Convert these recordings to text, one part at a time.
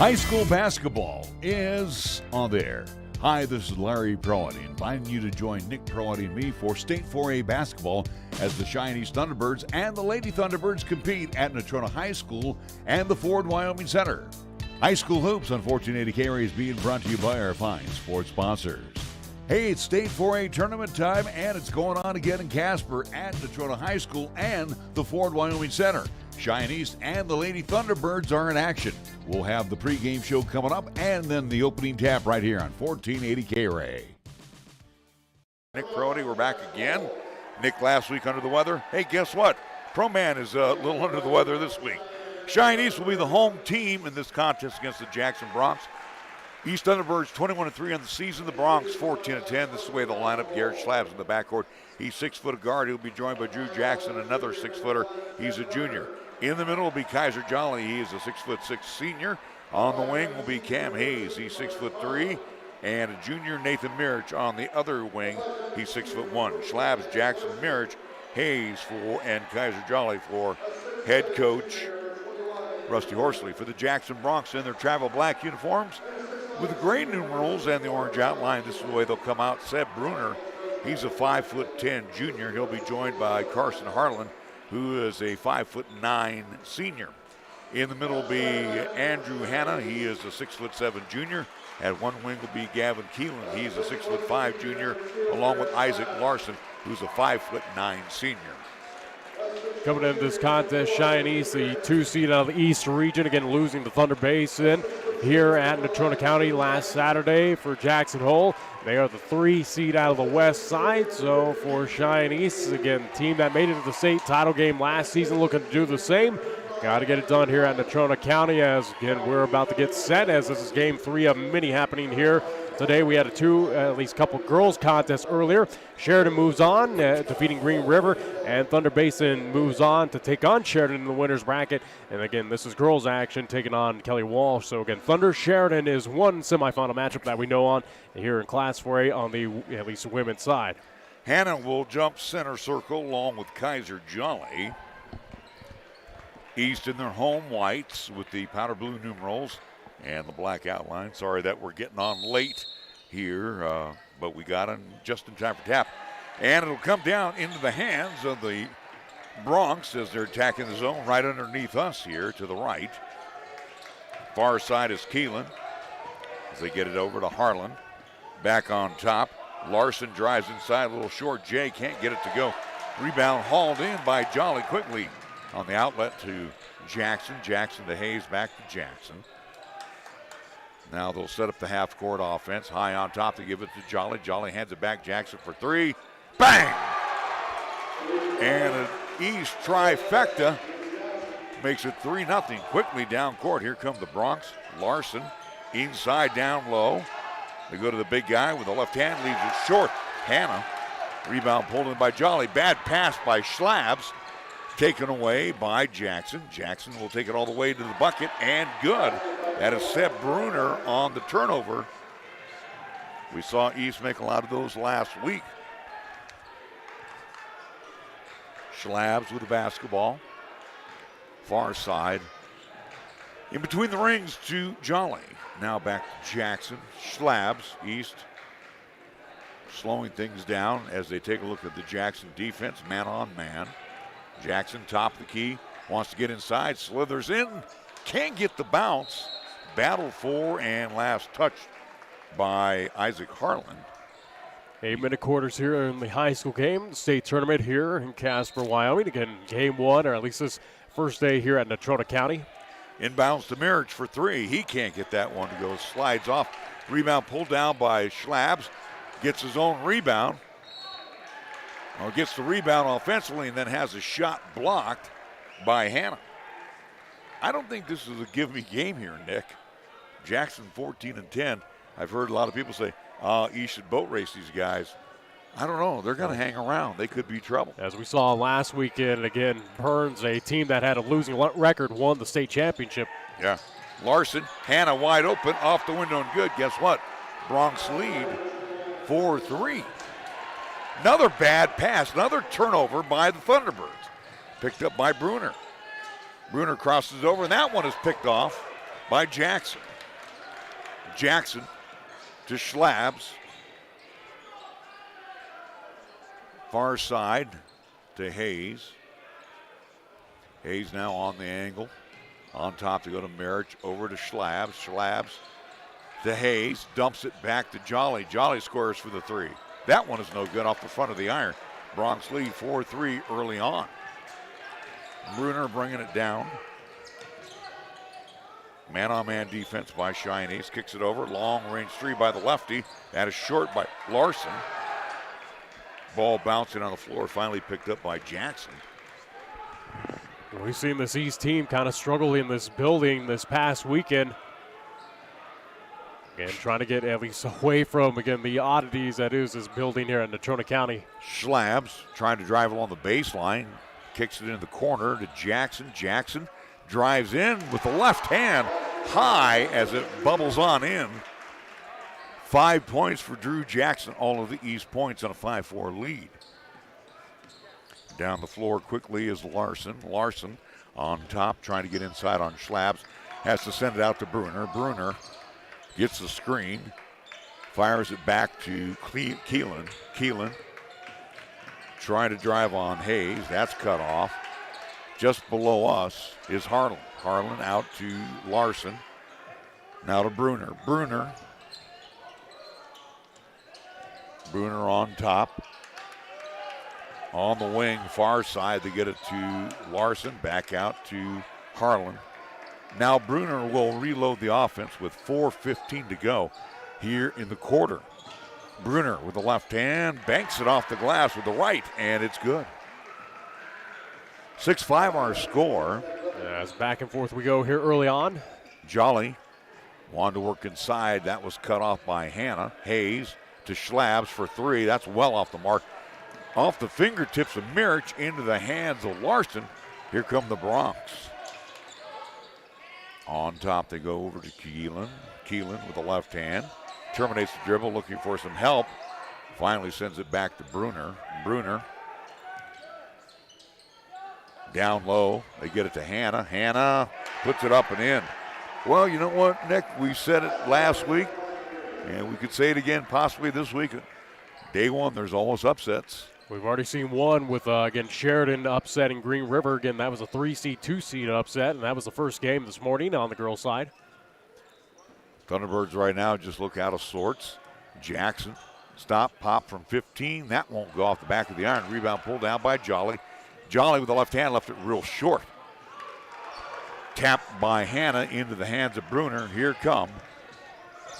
High school basketball is on there. Hi, this is Larry Proietti, inviting you to join Nick Proietti and me for State 4A basketball as the Cheyenne Thunderbirds and the Lady Thunderbirds compete at Natrona High School and the Ford Wyoming Center. High School Hoops on 1480 KRAE is being brought to you by our fine sports sponsors. Hey, it's State 4A tournament time, and it's going on again in Casper at Natrona High School and the Ford Wyoming Center. Cheyenne East and the Lady Thunderbirds are in action. We'll have the pregame show coming up and then the opening tap right here on 1480 KRAE. Nick Proietti, we're back again. Nick last week under the weather. Hey, guess what? Pro Man is a little under the weather this week. Cheyenne East will be the home team in this contest against the Jackson Bronx. East Thunderbirds 21-3 on the season. The Bronx 14-10. This is the way the lineup. Garrett Schlabs in the backcourt. He's 6-foot guard. He'll be joined by Drew Jackson, another 6-footer. He's a junior. In the middle will be Kaiser Jolly. He is a 6'6" senior. On the wing will be Cam Hayes. He's 6'3", and a junior Nathan Mirich on the other wing. He's 6'1". Schlabs, Jackson, Mirich, Hayes and Kaiser Jolly for head coach Rusty Horsley. For the Jackson Bronx in their travel black uniforms with the gray numerals and the orange outline, this is the way they'll come out. Seb Bruner, he's a 5'10" junior. He'll be joined by Carson Harlan, who is a 5'9" senior. In the middle will be Andrew Hanna. He is a 6'7" junior. At one wing will be Gavin Keelan. He's a 6'5" junior, along with Isaac Larson, who's a 5'9" senior. Coming into this contest, Cheyenne East, the 2 seed out of the East region, again losing to Thunder Basin here at Natrona County last Saturday for Jackson Hole. They are the 3 seed out of the West side. So for Cheyenne East, again, team that made it to the state title game last season, looking to do the same. Got to get it done here at Natrona County, as again we're about to get set, as this is game 3 of many happening here today. We had at least couple girls contests earlier. Sheridan moves on, defeating Green River, and Thunder Basin moves on to take on Sheridan in the winner's bracket. And again, this is girls action taking on Kelly Walsh. So again, Thunder Sheridan is one semifinal matchup that we know on here in Class 4A on the at least women's side. Hanna will jump center circle along with Kaiser Jolly. East in their home whites with the powder blue numerals and the black outline. Sorry that we're getting on late here, but we got in just in time for tap. And it'll come down into the hands of the Bronx as they're attacking the zone right underneath us here to the right. Far side is Keelan as they get it over to Harlan. Back on top. Larson drives inside, a little short. Jay can't get it to go. Rebound hauled in by Jolly quickly on the outlet to Jackson. Jackson to Hayes, back to Jackson. Now they'll set up the half-court offense. High on top, they give it to Jolly. Jolly hands it back, Jackson for 3. Bang! And an East trifecta makes it 3-0. Quickly down court. Here come the Bronx. Larson inside down low. They go to the big guy with the left hand, leaves it short. Hanna, rebound pulled in by Jolly. Bad pass by Schlabs. Taken away by Jackson. Jackson will take it all the way to the bucket, and good. That is Seb Bruner on the turnover. We saw East make a lot of those last week. Schlabs with the basketball. Far side. In between the rings to Jolly. Now back to Jackson. Schlabs, East, slowing things down as they take a look at the Jackson defense, man on man. Jackson, top of the key, wants to get inside, slithers in, can't get the bounce. Battle for and last touched by Isaac Harlan. 8-minute quarters here in the high school game, state tournament here in Casper, Wyoming. Again, game 1, or at least this first day here at Natrona County. Inbounds to Mirich for 3. He can't get that one to go. Slides off. Rebound pulled down by Schlabs. Gets his own rebound. Or gets the rebound offensively and then has a shot blocked by Hanna. I don't think this is a give-me game here, Nick. Jackson 14-10. I've heard a lot of people say, you should boat race these guys. I don't know. They're going to hang around. They could be trouble. As we saw last weekend, again, Burns, a team that had a losing record, won the state championship. Yeah. Larson, Hanna wide open, off the window and good. Guess what? Bronx lead 4-3. Another bad pass, another turnover by the Thunderbirds. Picked up by Bruner. Bruner crosses over, and that one is picked off by Jackson. Jackson to Schlabs. Far side to Hayes. Hayes now on the angle. On top to go to Marich, over to Schlabs. Schlabs to Hayes, dumps it back to Jolly. Jolly scores for the three. That one is no good off the front of the iron. Bronx lead 4-3 early on. Bruner bringing it down. Man-on-man defense by Cheyenne. Kicks it over. Long range three by the lefty. That is short by Larson. Ball bouncing on the floor, finally picked up by Jackson. We've seen this East team kind of struggle in this building this past weekend. Again, trying to get at least away from, again, the oddities that is this building here in Natrona County. Schlabs trying to drive along the baseline. Kicks it into the corner to Jackson. Jackson drives in with the left hand high as it bubbles on in. 5 points for Drew Jackson, all of the East points on a 5-4 lead. Down the floor quickly is Larson. Larson on top, trying to get inside on Schlabs. Has to send it out to Bruner. Bruner gets the screen, fires it back to Keelan. Keelan trying to drive on Hayes. That's cut off. Just below us is Harlan. Harlan out to Larson. Now to Bruner. Bruner on top. On the wing, far side, they get it to Larson. Back out to Harlan. Now Bruner will reload the offense with 4:15 to go here in the quarter. Bruner with the left hand, banks it off the glass with the right, and it's good. 6-5 our score. As back and forth we go here early on. Jolly wanted to work inside. That was cut off by Hannah. Hayes to Schlabs for three. That's well off the mark. Off the fingertips of Marich into the hands of Larson. Here come the Bronx. On top they go over to Keelan. Keelan with the left hand. Terminates the dribble, looking for some help. Finally sends it back to Bruner. Bruner down low. They get it to Hannah. Hannah puts it up and in. Well, you know what, Nick? We said it last week, and we could say it again possibly this week. Day one, there's always upsets. We've already seen one with, again, Sheridan upsetting Green River. Again, that was a 3-seed, 2-seed upset, and that was the first game this morning on the girls' side. Thunderbirds right now just look out of sorts. Jackson, stop, pop from 15. That won't go off the back of the iron. Rebound pulled down by Jolly. Jolly with the left hand left it real short. Tapped by Hannah into the hands of Bruner. Here come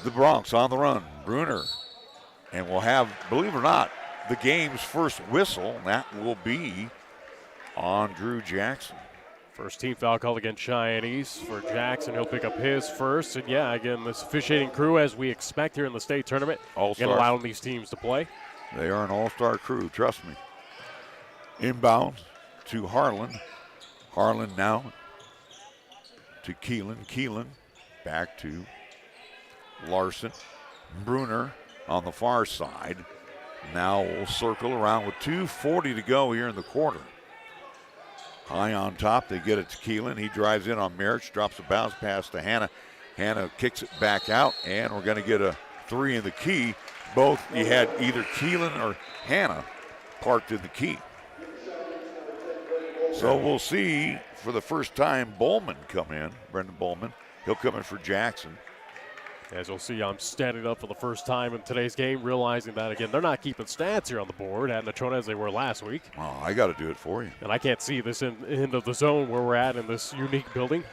the Bronx on the run. Bruner, and we'll have, believe it or not, the game's first whistle. That will be on Drew Jackson. First team foul called against Cheyenne East for Jackson. He'll pick up his first. And yeah, again, this officiating crew, as we expect here in the state tournament, All-Star. again, allowing these teams to play. They are an all-star crew, trust me. Inbound to Harlan. Harlan now to Keelan. Keelan back to Larson. Bruner on the far side. Now we'll circle around with 2:40 to go here in the quarter. High on top, they get it to Keelan. He drives in on Marich, drops a bounce pass to Hannah. Hannah kicks it back out, and we're going to get a three in the key. Both, you had either Keelan or Hannah parked in the key. So we'll see for the first time Bowman come in, Brendan Bowman. He'll come in for Jackson. As you'll see, I'm standing up for the first time in today's game, realizing that, again, they're not keeping stats here on the board at Natrona as they were last week. Oh, I got to do it for you. And I can't see this end of the zone where we're at in this unique building.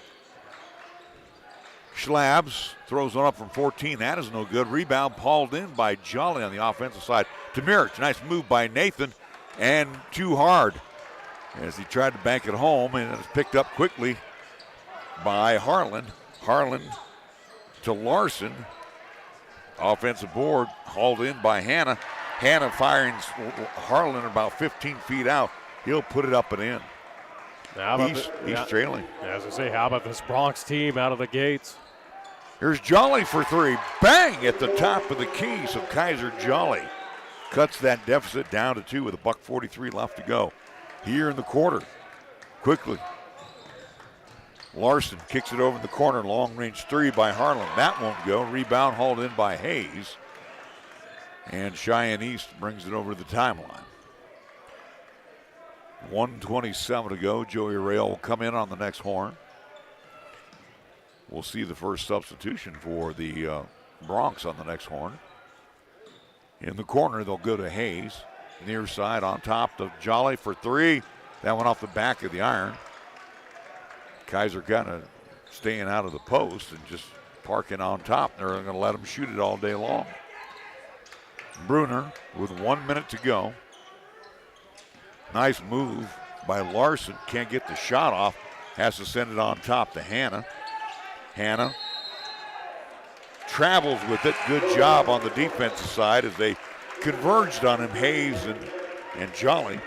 Schlabs throws one up from 14. That is no good. Rebound hauled in by Jolly on the offensive side to Marich. Nice move by Nathan, and too hard as he tried to bank it home, and it's picked up quickly by Harlan. Harlan to Larson. Offensive board hauled in by Hannah. Hannah firing Harlan about 15 feet out. He'll put it up and in. He's trailing. As I say, how about this Bronx team out of the gates? Here's Jolly for three. Bang at the top of the key. So Kaiser Jolly cuts that deficit down to 2 with a $1:43 left to go here in the quarter. Quickly. Larson kicks it over in the corner. Long range three by Harlan. That won't go. Rebound hauled in by Hayes. And Cheyenne East brings it over to the timeline. 1:27 to go. Joey Rail will come in on the next horn. We'll see the first substitution for the Bronx on the next horn. In the corner, they'll go to Hayes. Near side on top to Jolly for three. That went off the back of the iron. Kaiser kind of staying out of the post and just parking on top. They're going to let him shoot it all day long. Bruner with 1 minute to go. Nice move by Larson. Can't get the shot off. Has to send it on top to Hannah. Hannah travels with it. Good job on the defensive side as they converged on him, Hayes and Jolly.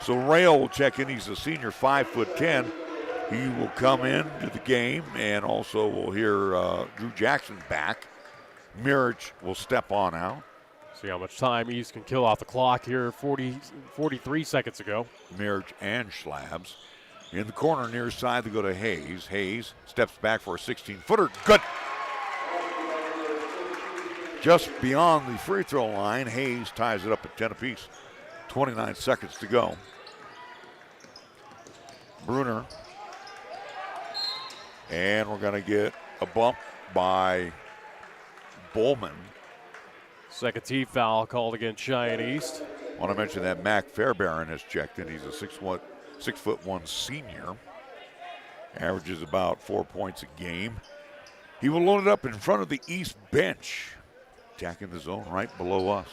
So Rail will check in. He's a senior, 5'10". He will come into the game, and also we'll hear Drew Jackson back. Mirich will step on out. See how much time East can kill off the clock here. 43 seconds ago. Mirich and Schlabs. In the corner near side, they go to Hayes. Hayes steps back for a 16-footer. Good. Just beyond the free throw line, Hayes ties it up at 10 apiece. 29 seconds to go. Bruner. And we're going to get a bump by Bowman. Second team foul called against Cheyenne East. I want to mention that Mac Fairbairn has checked in. He's a 6'1" senior. Averages about 4 points a game. He will load it up in front of the East bench. Attacking the zone right below us.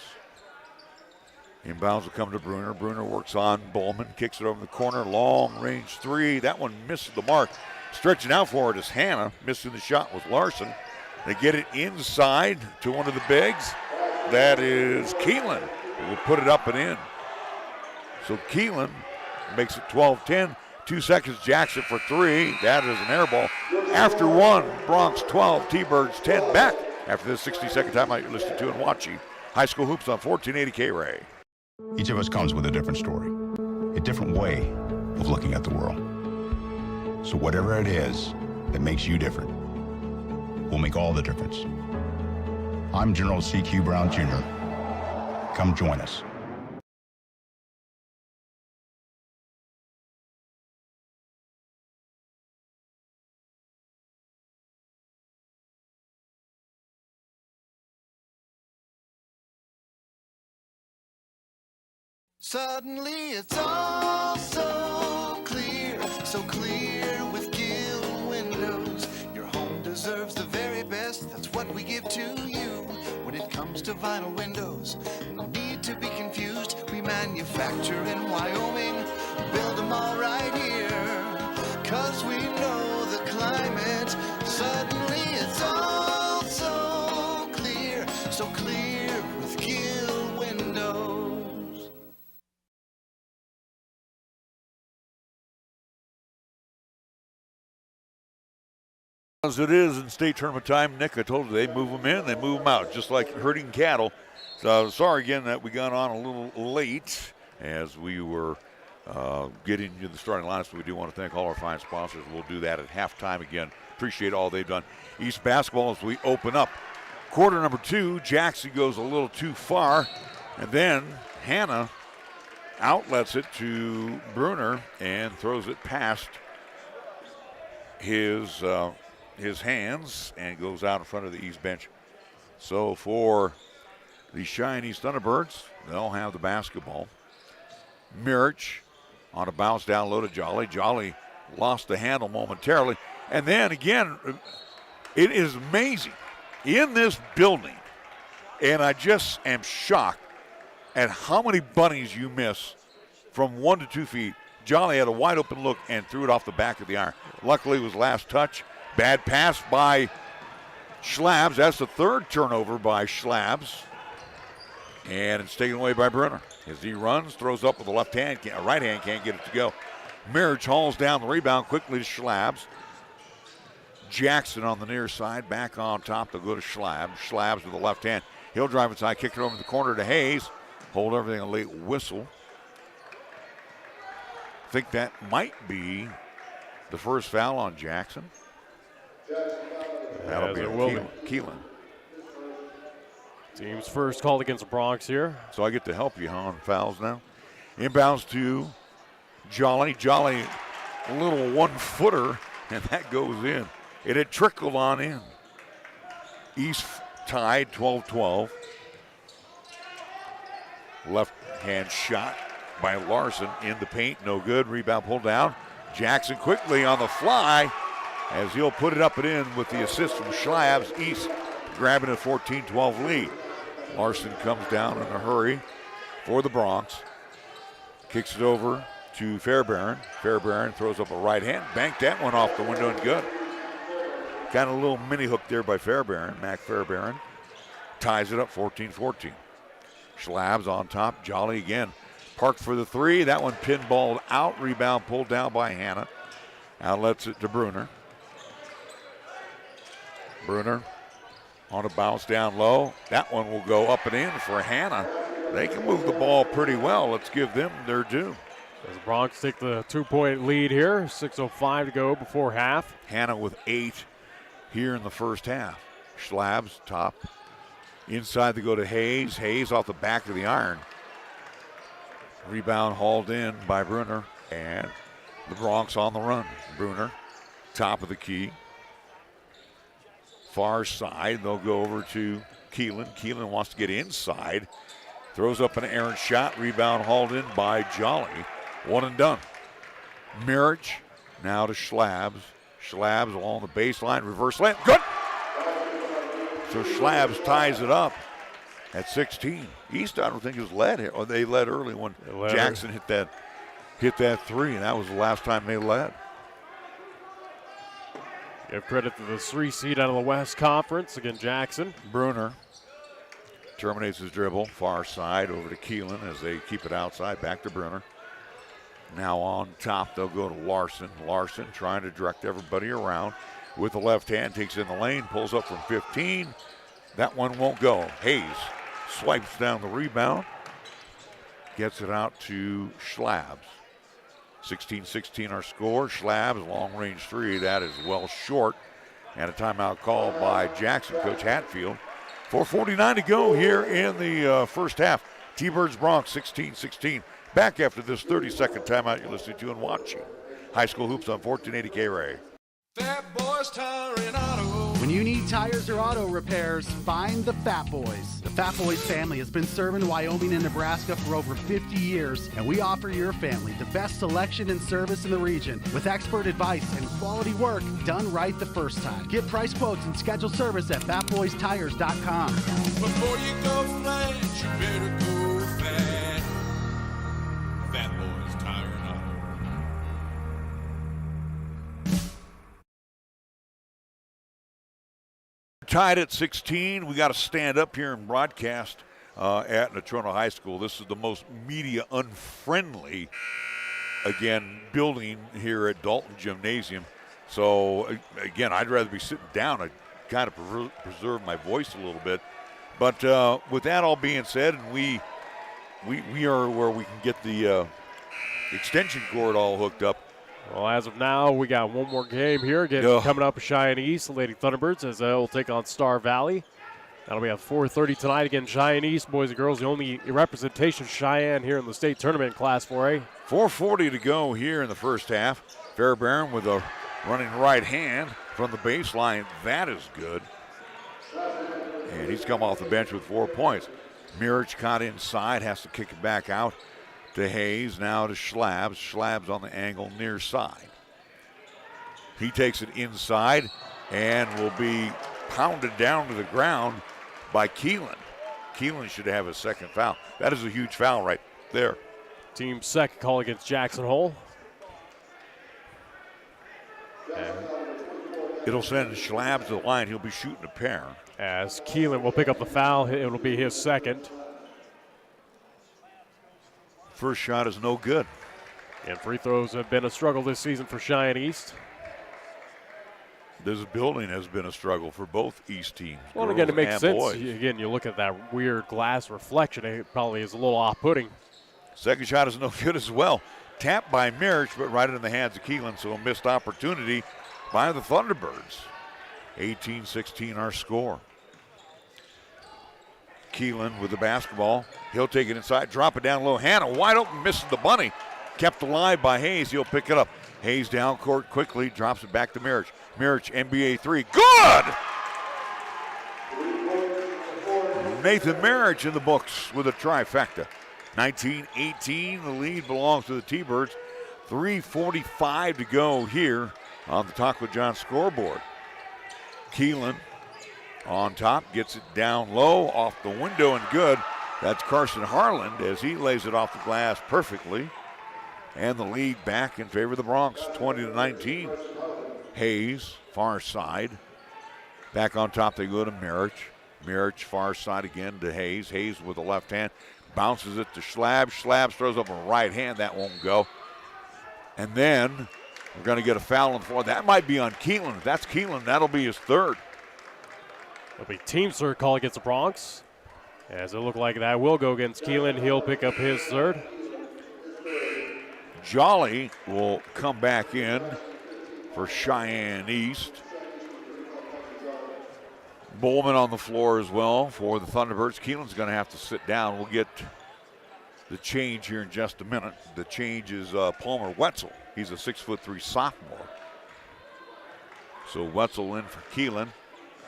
Inbounds will come to Bruner. Bruner works on Bowman. Kicks it over the corner. Long range three. That one misses the mark. Stretching out for it is Hannah. Missing the shot was Larson. They get it inside to one of the bigs. That is Keelan, who will put it up and in. So Keelan makes it 12-10. 2 seconds, Jackson for three. That is an air ball. After one, Bronx 12, T-Birds 10. Back after this 60-second timeout you're listening to and watching High School Hoops on 1480 KRAE. Each of us comes with a different story, a different way of looking at the world. So whatever it is that makes you different will make all the difference. I'm General C.Q. Brown Jr. Come join us. Suddenly it's all so clear with Gill Windows. Your home deserves the very best, that's what we give to you. When it comes to vinyl windows, no need to be confused. We manufacture in Wyoming, build them all right here. 'Cause we know the climate, suddenly it's all so clear with Gill Windows. As it is in state tournament time, Nick, I told you they move them in, they move them out, just like herding cattle. So sorry again that we got on a little late as we were getting to the starting lineup. So we do want to thank all our fine sponsors. We'll do that at halftime again. Appreciate all they've done. East basketball as we open up. Quarter number two, Jackson goes a little too far, and then Hannah outlets it to Bruner and throws it past his hands and goes out in front of the East bench. So for the Cheyenne East Thunderbirds, they'll have the basketball. Mirich on a bounce down low to Jolly. Jolly lost the handle momentarily. And then again, it is amazing in this building, and I just am shocked at how many bunnies you miss from 1 to 2 feet. Jolly had a wide open look and threw it off the back of the iron. Luckily it was last touch. Bad pass by Schlabs. That's the third turnover by Schlabs. And it's taken away by Bruner. As he runs, throws up with the left hand, right hand can't get it to go. Mirich hauls down the rebound quickly to Schlabs. Jackson on the near side, back on top to go to Schlabs. Schlabs with the left hand. He'll drive inside, kick it over the corner to Hayes. Hold everything, a late whistle. I think that might be the first foul on Jackson. That'll be on Keelan. Team's first called against the Bronx here. So I get to help you on fouls now. Inbounds to Jolly. Jolly, a little one-footer, and that goes in. It had trickled on in. East tied 12-12. Left hand shot by Larson in the paint. No good. Rebound pulled down. Jackson quickly on the fly as he'll put it up and in with the assist from Schlabs. East grabbing a 14-12 lead. Larson comes down in a hurry for the Bronx. Kicks it over to Fairbairn. Fairbairn throws up a right hand. Banked that one off the window and good. Got a little mini hook there by Fairbairn. Mac Fairbairn ties it up 14-14. Schlabs on top. Jolly again. Parked for the three. That one pinballed out. Rebound pulled down by Hannah. Outlets it to Bruner. Bruner on a bounce down low. That one will go up and in for Hannah. They can move the ball pretty well. Let's give them their due. As the Bronx take the 2-point lead here. 6:05 to go before half. Hannah with 8 here in the first half. Schlabs top. Inside they go to Hayes. Hayes off the back of the iron. Rebound hauled in by Bruner, and the Bronx on the run. Bruner, top of the key. Far side, they'll go over to Keelan. Keelan wants to get inside. Throws up an errant shot. Rebound hauled in by Jolly. One and done. Mirich now to Schlabs. Schlabs along the baseline. Reverse layup. Good! So Schlabs ties it up at 16. East, I don't think, has led here. Or they led early when Jackson hit that three, and that was the last time they led. Give credit to the 3 seed out of the West Conference. Again, Jackson. Bruner terminates his dribble. Far side over to Keelan as they keep it outside. Back to Bruner. Now on top, they'll go to Larson. Larson trying to direct everybody around. With the left hand, takes in the lane, pulls up from 15. That one won't go. Hayes swipes down the rebound. Gets it out to Schlabs. 16-16 our score. Schlabs, long-range three. That is well short. And a timeout called by Jackson, Coach Hatfield. 4:49 to go here in the first half. T-Birds Bronx 16-16. Back after this 30-second timeout you're listening to and watching. High School Hoops on 1480 KRAE. Fat Boys Tire and Auto. When you need tires or auto repairs, find the Fat Boys. The Fat Boys family has been serving Wyoming and Nebraska for over 50 years, and we offer your family the best selection and service in the region with expert advice and quality work done right the first time. Get price quotes and schedule service at fatboystires.com. Before you go flat, you better go fat. Fat Boys Tire and Auto. Tied at 16. We got to stand up here and broadcast at Natrona High School. This is the most media unfriendly, again, building here at Dalton Gymnasium. So, again, I'd rather be sitting down. I kind of preserve my voice a little bit. But with that all being said, and we are where we can get the extension cord all hooked up. Well, as of now, we got one more game here. Again, coming up, Cheyenne East, the Lady Thunderbirds, as they'll take on Star Valley. That'll be at 4:30 tonight. Again, Cheyenne East, boys and girls, the only representation of Cheyenne here in the state tournament Class 4A. 4:40 to go here in the first half. Fairbairn with a running right hand from the baseline. That is good. And he's come off the bench with 4 points. Mirich caught inside, has to kick it back out to Hayes, now to Schlabs. Schlabs on the angle near side. He takes it inside and will be pounded down to the ground by Keelan. Keelan should have a second foul. That is a huge foul right there. Team's second call against Jackson Hole. It'll send Schlabs to the line. He'll be shooting a pair. As Keelan will pick up the foul, it'll be his second. First shot is no good. And free throws have been a struggle this season for Cheyenne East. This building has been a struggle for both East teams. Well, again, it makes sense. Boys. Again, you look at that weird glass reflection. It probably is a little off-putting. Second shot is no good as well. tapped by Mirich, but right in the hands of Keelan, so a missed opportunity by the Thunderbirds. 18-16 our score. Keelan with the basketball. He'll take it inside, drop it down low. Hannah wide open, misses the bunny. Kept alive by Hayes. He'll pick it up. Hayes down court quickly, drops it back to Mirich. Mirich, NBA three. Good! Nathan Mirich in the books with a trifecta. 19-18, the lead belongs to the T-Birds. 3:45 to go here on the Taco John scoreboard. Keelan on top, gets it down low, off the window and good. That's Carson Harland as he lays it off the glass perfectly. And the lead back in favor of the Bronx, 20-19. Hayes, far side. Back on top they go to Mirich. Mirich, far side again to Hayes. Hayes with the left hand, bounces it to Schlabs. Schlabs throws up a right hand, that won't go. And then we're going to get a foul on the floor. That might be on Keelan. If that's Keelan, that'll be his third. It'll be team third call against the Bronx. As it looked like that will go against Keelan. He'll pick up his third. Jolly will come back in for Cheyenne East. Bowman on the floor as well for the Thunderbirds. Keelan's going to have to sit down. We'll get the change here in just a minute. The change is Palmer Wetzel. He's a 6'3" sophomore. So Wetzel in for Keelan.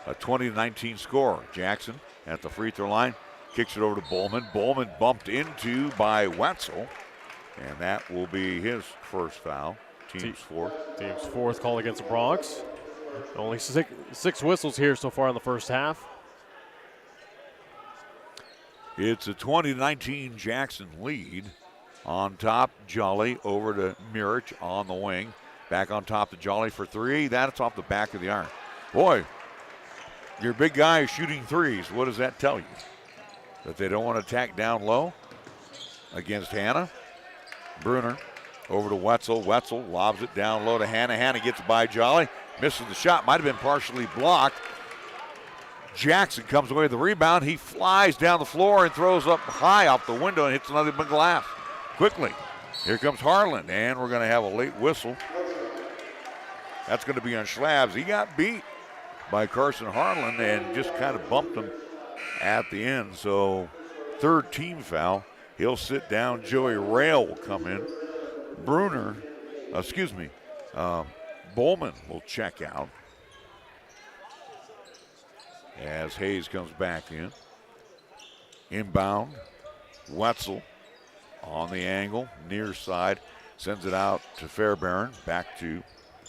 A 20-19 score. Jackson at the free throw line. Kicks it over to Bowman. Bowman bumped into by Wetzel. And that will be his first foul. Team's fourth. Team's fourth call against the Bronx. Only six whistles here so far in the first half. It's a 20-19 Jackson lead. On top, Jolly over to Mirich on the wing. Back on top to Jolly for three. That's off the back of the iron. Boy, your big guy is shooting threes. What does that tell you? That they don't want to attack down low against Hannah. Bruner over to Wetzel. Wetzel lobs it down low to Hannah. Hannah gets by Jolly. Misses the shot. Might have been partially blocked. Jackson comes away with the rebound. He flies down the floor and throws up high off the window and hits another big glass. Quickly. Here comes Harlan, and we're going to have a late whistle. That's going to be on Schlabs. He got beat by Carson Harlan and just kind of bumped him at the end. So third team foul. He'll sit down. Joey Rail will come in. Bowman will check out as Hayes comes back in. Inbound. Wetzel on the angle, near side, sends it out to Fairbairn. Back to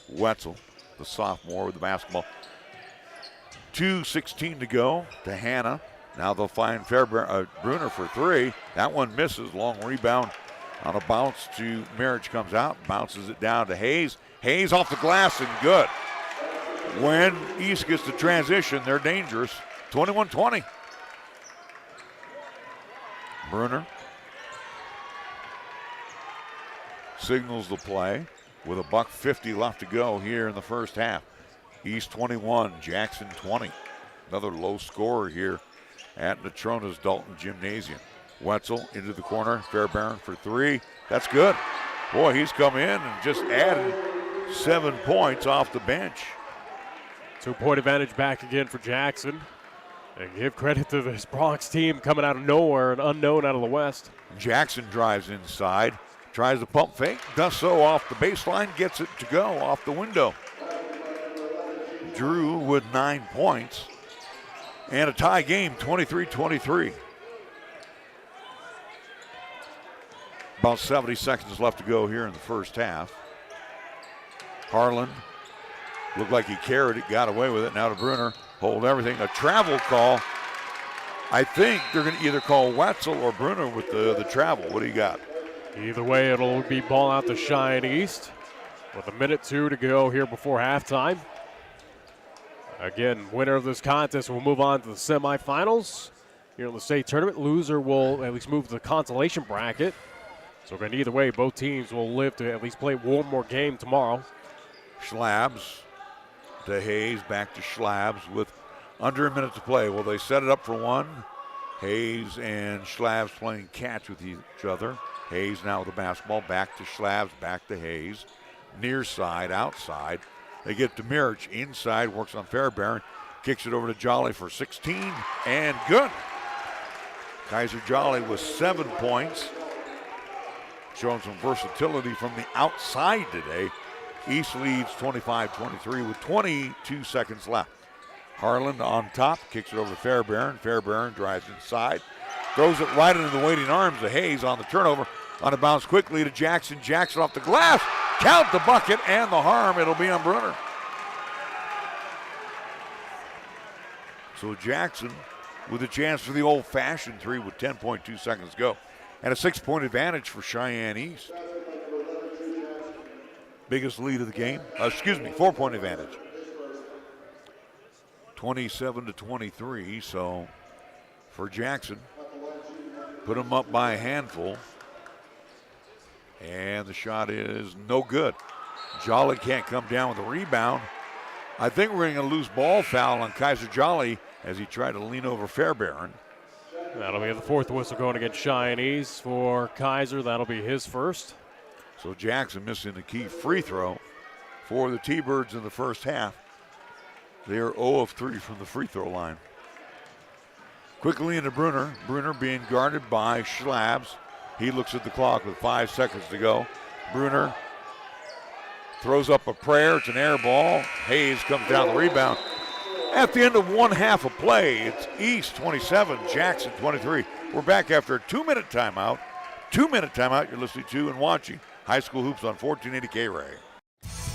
Wetzel, the sophomore with the basketball. 2:16 to go to Hannah. Now they'll find Bruner for three. That one misses. Long rebound on a bounce to Mirich, comes out, bounces it down to Hayes. Hayes off the glass and good. When East gets the transition, they're dangerous. 21-20. Bruner signals the play with $1:50 left to go here in the first half. East 21, Jackson 20. Another low scorer here at Natrona's Dalton Gymnasium. Wetzel into the corner, Fairbairn for three. That's good. Boy, he's come in and just added 7 points off the bench. 2-point advantage back again for Jackson. And give credit to this Bronx team coming out of nowhere, an unknown out of the West. Jackson drives inside, tries to pump fake, does so off the baseline, gets it to go off the window. Drew with 9 points. And a tie game, 23-23. About 70 seconds left to go here in the first half. Harlan looked like he carried it, got away with it. Now to Bruner, hold everything. A travel call. I think they're going to either call Wetzel or Bruner with the travel. What do you got? Either way, it'll be ball out to Cheyenne East with 1:02 to go here before halftime. Again, winner of this contest will move on to the semifinals here in the state tournament. Loser will at least move to the consolation bracket. So again, either way, both teams will live to at least play one more game tomorrow. Schlabs to Hayes, back to Schlabs with under a minute to play. Will they set it up for one? Hayes and Schlabs playing catch with each other. Hayes now with the basketball, back to Schlabs, back to Hayes. Near side, outside. They get to Mirich, inside, works on Fairbairn, kicks it over to Jolly for 16, and good. Kaiser Jolly with 7 points. Showing some versatility from the outside today. East leads 25-23 with 22 seconds left. Harlan on top, kicks it over to Fairbairn. Fairbairn drives inside, throws it right into the waiting arms of Hayes on the turnover. On a bounce quickly to Jackson. Jackson off the glass. Count the bucket and the harm. It'll be on Brunner. So Jackson with a chance for the old-fashioned three with 10.2 seconds to go. And a 6-point advantage for Cheyenne East. Biggest lead of the game. 4-point advantage. 27-23, so for Jackson. Put them up by a handful. And the shot is no good. Jolly can't come down with a rebound. I think we're going to lose ball foul on Kaiser Jolly as he tried to lean over Fairbairn. That'll be the fourth whistle going against Cheyenne East for Kaiser. That'll be his first. So Jackson missing the key free throw for the T-Birds in the first half. They are 0 of 3 from the free throw line. Quickly into Brunner. Brunner being guarded by Schlabs. He looks at the clock with 5 seconds to go. Brunner throws up a prayer. It's an air ball. Hayes comes down the rebound. At the end of one half of play, it's East 27, Jackson 23. We're back after a 2-minute timeout. 2-minute timeout you're listening to and watching High School Hoops on 1480 KRAE.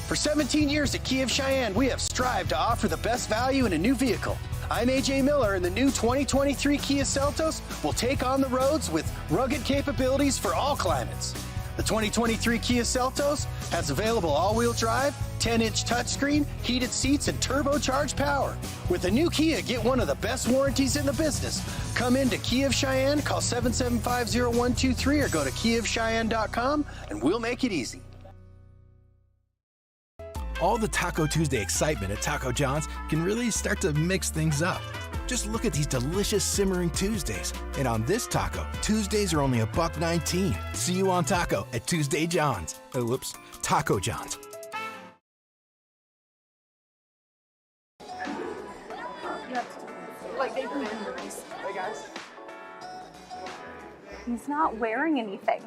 For 17 years at Kia of Cheyenne, we have strived to offer the best value in a new vehicle. I'm AJ Miller, and the new 2023 Kia Seltos will take on the roads with rugged capabilities for all climates. The 2023 Kia Seltos has available all-wheel drive, 10-inch touchscreen, heated seats, and turbocharged power. With the new Kia, get one of the best warranties in the business. Come into Kia of Cheyenne, call 775-0123 or go to kiaofcheyenne.com, and we'll make it easy. All the Taco Tuesday excitement at Taco John's can really start to mix things up. Just look at these delicious simmering Tuesdays. And on this taco, Tuesdays are only $1.19. See you on Taco at Tuesday John's. Taco John's. Hey guys. He's not wearing anything.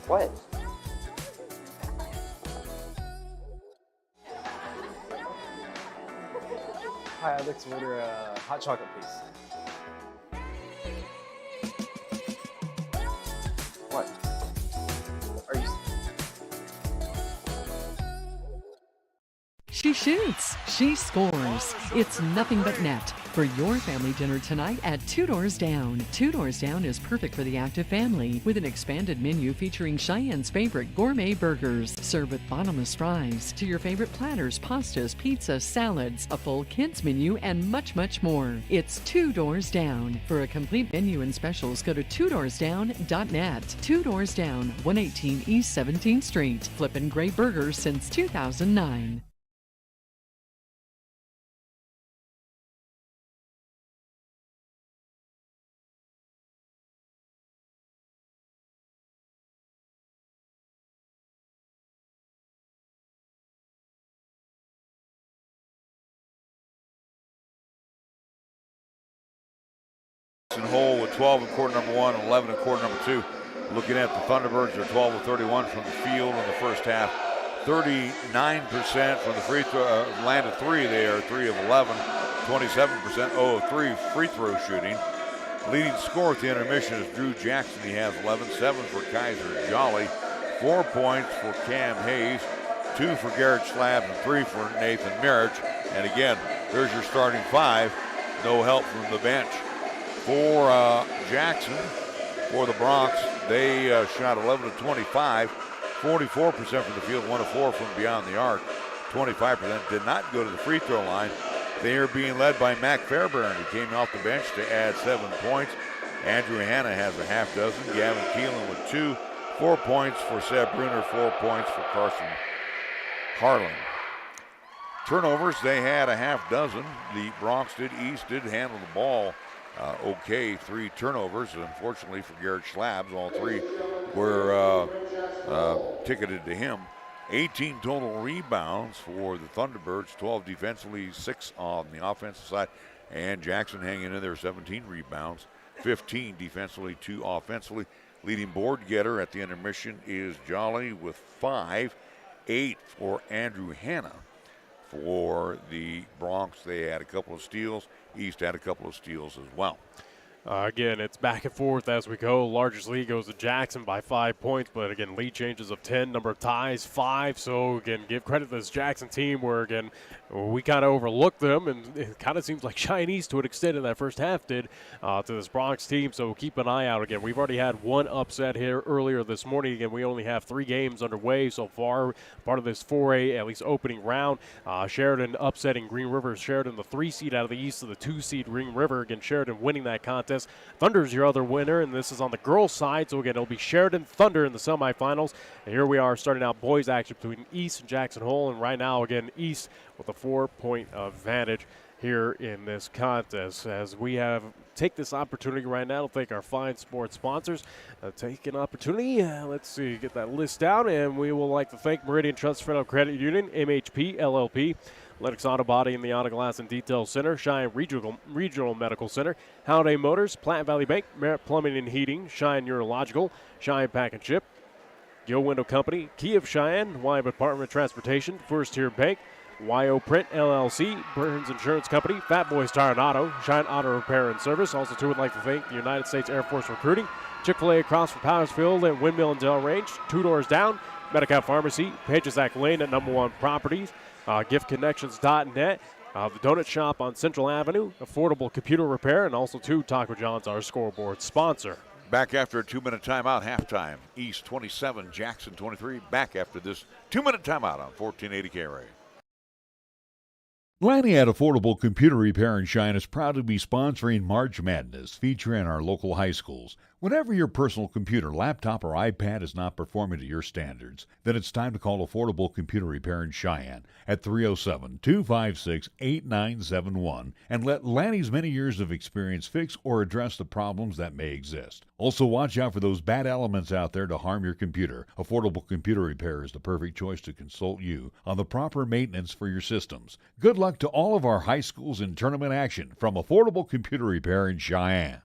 What? Hi, I'd like to order a hot chocolate, please. What? Are you... She shoots, she scores. It's nothing but net. For your family dinner tonight at Two Doors Down. Two Doors Down is perfect for the active family with an expanded menu featuring Cheyenne's favorite gourmet burgers. Served with bottomless fries, to your favorite platters, pastas, pizza, salads, a full kids menu, and much, much more. It's Two Doors Down. For a complete menu and specials, go to twodoorsdown.net. Two Doors Down, 118 East 17th Street. Flippin' great burgers since 2009. Hole with 12 in quarter number 1 and 11 in quarter number 2. Looking at the Thunderbirds, they're 12 of 31 from the field in the first half. 39% from the free throw, landed 3. They are 3 of 11. 27%, 0 of 3 free throw shooting. Leading scorer at the intermission is Drew Jackson. He has 11, 7 for Kaiser Jolly, 4 points for Cam Hayes, 2 for Garrett Schlab, and 3 for Nathan Mirich. And again, there's your starting 5. No help from the bench. For Jackson, for the Bronx, they shot 11 of 25, 44% from the field, 1 of 4 from beyond the arc, 25% did not go to the free throw line. They are being led by Mac Fairbairn, who came off the bench to add 7 points. Andrew Hanna has a half dozen. Gavin Keelan with 2, 4 points for Seb Brunner, 4 points for Carson Harlan. Turnovers, they had a half dozen. The Bronx East did handle the ball okay. 3 turnovers. Unfortunately for Garrett Schlabs, all 3 were ticketed to him. 18 total rebounds for the Thunderbirds, 12 defensively, 6 on the offensive side. And Jackson hanging in there, 17 rebounds, 15 defensively, 2 offensively. Leading board getter at the intermission is Jolly with 5, 8 for Andrew Hanna. For the Bronx, they had a couple of steals. East had a couple of steals as well. Again, it's back and forth as we go. Largest lead goes to Jackson by 5 points, but again, lead changes of 10, number of ties 5. So again, give credit to this Jackson team where again, we kind of overlooked them, and it kind of seems like Cheyenne East to an extent in that first half did to this Bronx team. So keep an eye out. Again, we've already had one upset here earlier this morning. Again, we only have 3 games underway so far, part of this 4A at least opening round. Sheridan upsetting Green River. Sheridan the 3 seed out of the East of the 2 seed Green River. Again, Sheridan winning that contest. Thunder's your other winner, and this is on the girls' side. So again, it'll be Sheridan Thunder in the semifinals. And here we are starting out boys action between East and Jackson Hole. And right now, again, East with a 4-point advantage here in this contest. As we take this opportunity right now to thank our fine sports sponsors. Take an opportunity, let's see, get that list down, and we will like to thank Meridian Trust Federal Credit Union, MHP, LLP, Lennox Auto Body and the Auto Glass and Detail Center, Cheyenne Regional Medical Center, Holiday Motors, Platte Valley Bank, Merritt Plumbing and Heating, Cheyenne Urological, Cheyenne Pack and Ship, Gill Window Company, Key of Cheyenne, Wyoming Department of Transportation, First Tier Bank, YO Print LLC, Burns Insurance Company, Fat Boys Tire and Auto, Cheyenne Auto Repair and Service. Also, too, would like to thank the United States Air Force Recruiting, Chick-fil-A across from Powers Field and Windmill and Del Range, 2 doors down, Medical Pharmacy, Pagesack Lane at number 1 Properties, giftconnections.net, the Donut Shop on Central Avenue, Affordable Computer Repair, and also, too, Taco John's, our scoreboard sponsor. Back after a 2-minute timeout, halftime. East 27, Jackson 23. Back after this 2-minute timeout on 1480 KRAE. Lanny at Affordable Computer Repair in Cheyenne is proud to be sponsoring March Madness, featuring our local high schools. Whenever your personal computer, laptop, or iPad is not performing to your standards, then it's time to call Affordable Computer Repair in Cheyenne at 307-256-8971 and let Lanny's many years of experience fix or address the problems that may exist. Also, watch out for those bad elements out there to harm your computer. Affordable Computer Repair is the perfect choice to consult you on the proper maintenance for your systems. Good luck to all of our high schools in tournament action from Affordable Computer Repair in Cheyenne.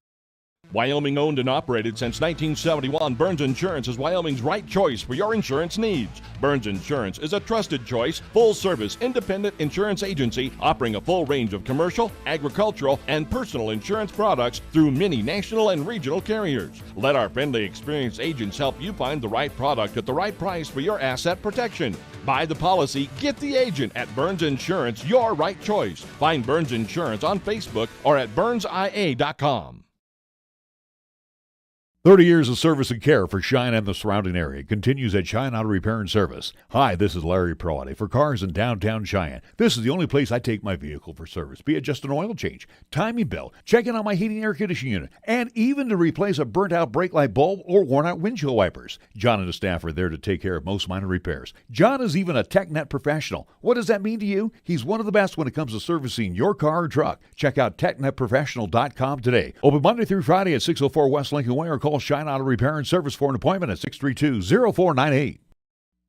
Wyoming owned and operated since 1971, Burns Insurance is Wyoming's right choice for your insurance needs. Burns Insurance is a trusted choice, full-service, independent insurance agency offering a full range of commercial, agricultural, and personal insurance products through many national and regional carriers. Let our friendly, experienced agents help you find the right product at the right price for your asset protection. Buy the policy, get the agent at Burns Insurance, your right choice. Find Burns Insurance on Facebook or at burnsia.com. 30 years of service and care for Cheyenne and the surrounding area continues at Cheyenne Auto Repair and Service. Hi, this is Larry Proietti. For cars in downtown Cheyenne, this is the only place I take my vehicle for service, be it just an oil change, timing belt, checking on my heating and air conditioning unit, and even to replace a burnt-out brake light bulb or worn-out windshield wipers. John and the staff are there to take care of most minor repairs. John is even a TechNet professional. What does that mean to you? He's one of the best when it comes to servicing your car or truck. Check out TechNetProfessional.com today. Open Monday through Friday at 604 West Lincoln Way or call Cheyenne Auto Repair and Service for an appointment at 632-0498.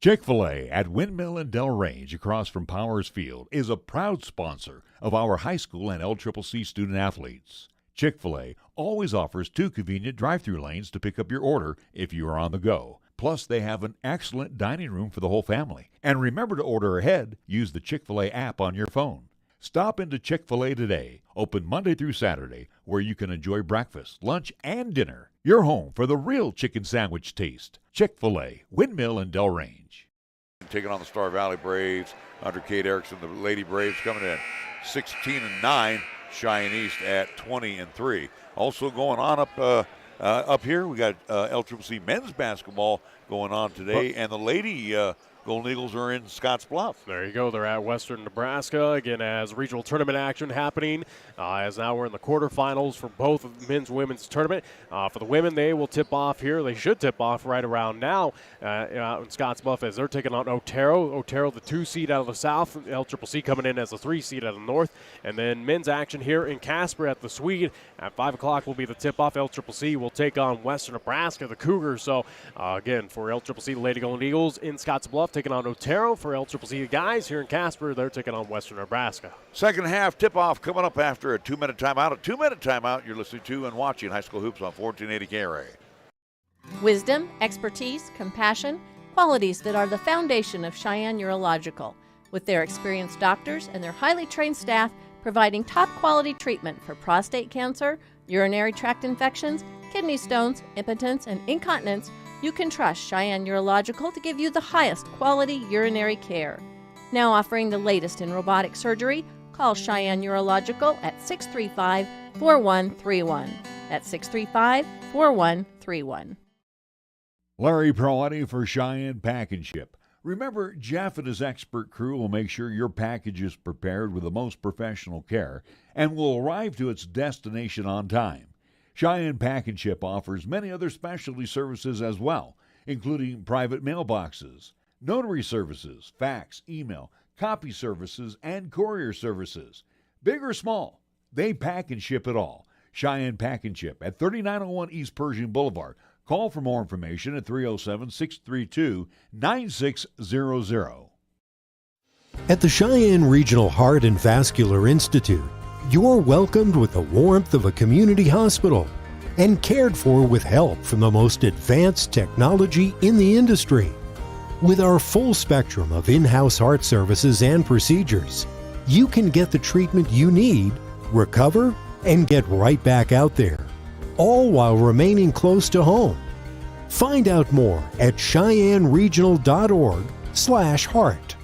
Chick-fil-A at Windmill and Del Range across from Powers Field is a proud sponsor of our high school and LCCC student athletes. Chick-fil-A always offers 2 convenient drive-through lanes to pick up your order if you are on the go. Plus, they have an excellent dining room for the whole family. And remember to order ahead. Use the Chick-fil-A app on your phone. Stop into Chick-fil-A today, open Monday through Saturday, where you can enjoy breakfast, lunch, and dinner. Your home for the real chicken sandwich taste. Chick-fil-A, Windmill and Del Range. Taking on the Star Valley Braves under Kate Erickson, the Lady Braves coming in 16-9, Cheyenne East at 20-3. Also going on up here, we got LCCC men's basketball going on today, and the Lady Golden Eagles are in Scottsbluff. There you go. They're at Western Nebraska again as regional tournament action happening. As now we're in the quarterfinals for both men's and women's tournament. For the women, they will tip off here. They should tip off right around now out in Scottsbluff as they're taking on Otero. Otero, the 2 seed out of the south. LCCC coming in as the 3 seed out of the north. And then men's action here in Casper at the Swede. At 5 o'clock will be the tip off. LCCC will take on Western Nebraska, the Cougars. So again, for LCCC, the Lady Golden Eagles in Scottsbluff taking on Otero. For LCCC guys here in Casper, they're taking on Western Nebraska. Second half tip-off coming up after a 2-minute timeout. A 2-minute timeout you're listening to and watching High School Hoops on 1480 KRAE. Wisdom, expertise, compassion, qualities that are the foundation of Cheyenne Urological. With their experienced doctors and their highly trained staff providing top-quality treatment for prostate cancer, urinary tract infections, kidney stones, impotence, and incontinence, you can trust Cheyenne Urological to give you the highest quality urinary care. Now offering the latest in robotic surgery, call Cheyenne Urological at 635-4131. That's 635-4131. Larry Proietti for Cheyenne Pack and Ship. Remember, Jeff and his expert crew will make sure your package is prepared with the most professional care and will arrive to its destination on time. Cheyenne Pack and Ship offers many other specialty services as well, including private mailboxes, notary services, fax, email, copy services, and courier services. Big or small, they pack and ship it all. Cheyenne Pack and Ship at 3901 East Pershing Boulevard. Call for more information at 307-632-9600. At the Cheyenne Regional Heart and Vascular Institute, you're welcomed with the warmth of a community hospital and cared for with help from the most advanced technology in the industry. With our full spectrum of in-house heart services and procedures, you can get the treatment you need, recover, and get right back out there, all while remaining close to home. Find out more at CheyenneRegional.org/heart.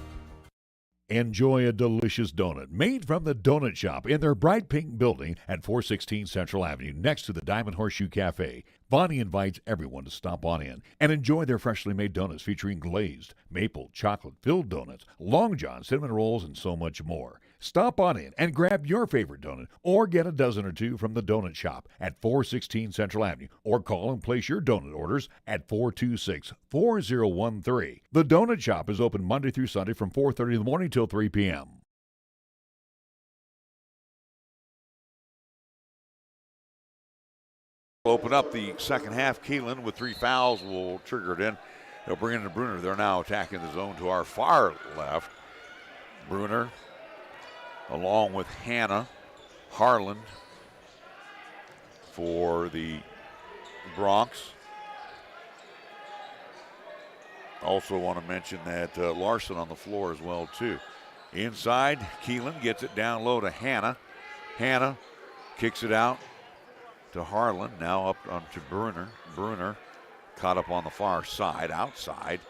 Enjoy a delicious donut made from the Donut Shop in their bright pink building at 416 Central Avenue next to the Diamond Horseshoe Cafe. Bonnie invites everyone to stop on in and enjoy their freshly made donuts featuring glazed, maple, chocolate-filled donuts, Long John, cinnamon rolls, and so much more. Stop on in and grab your favorite donut or get a dozen or two from the Donut Shop at 416 Central Avenue or call and place your donut orders at 426-4013. The Donut Shop is open Monday through Sunday from 4:30 in the morning till 3 p.m. We'll open up the second half. Keelan with 3 fouls will trigger it in. They'll bring in Bruner. They're now attacking the zone to our far left. Bruner along with Hannah Harlan for the Bronx. Also want to mention that Larson on the floor as well, too. Inside, Keelan gets it down low to Hannah. Hannah kicks it out to Harlan. Now up onto Bruner. Bruner caught up on the far side, outside.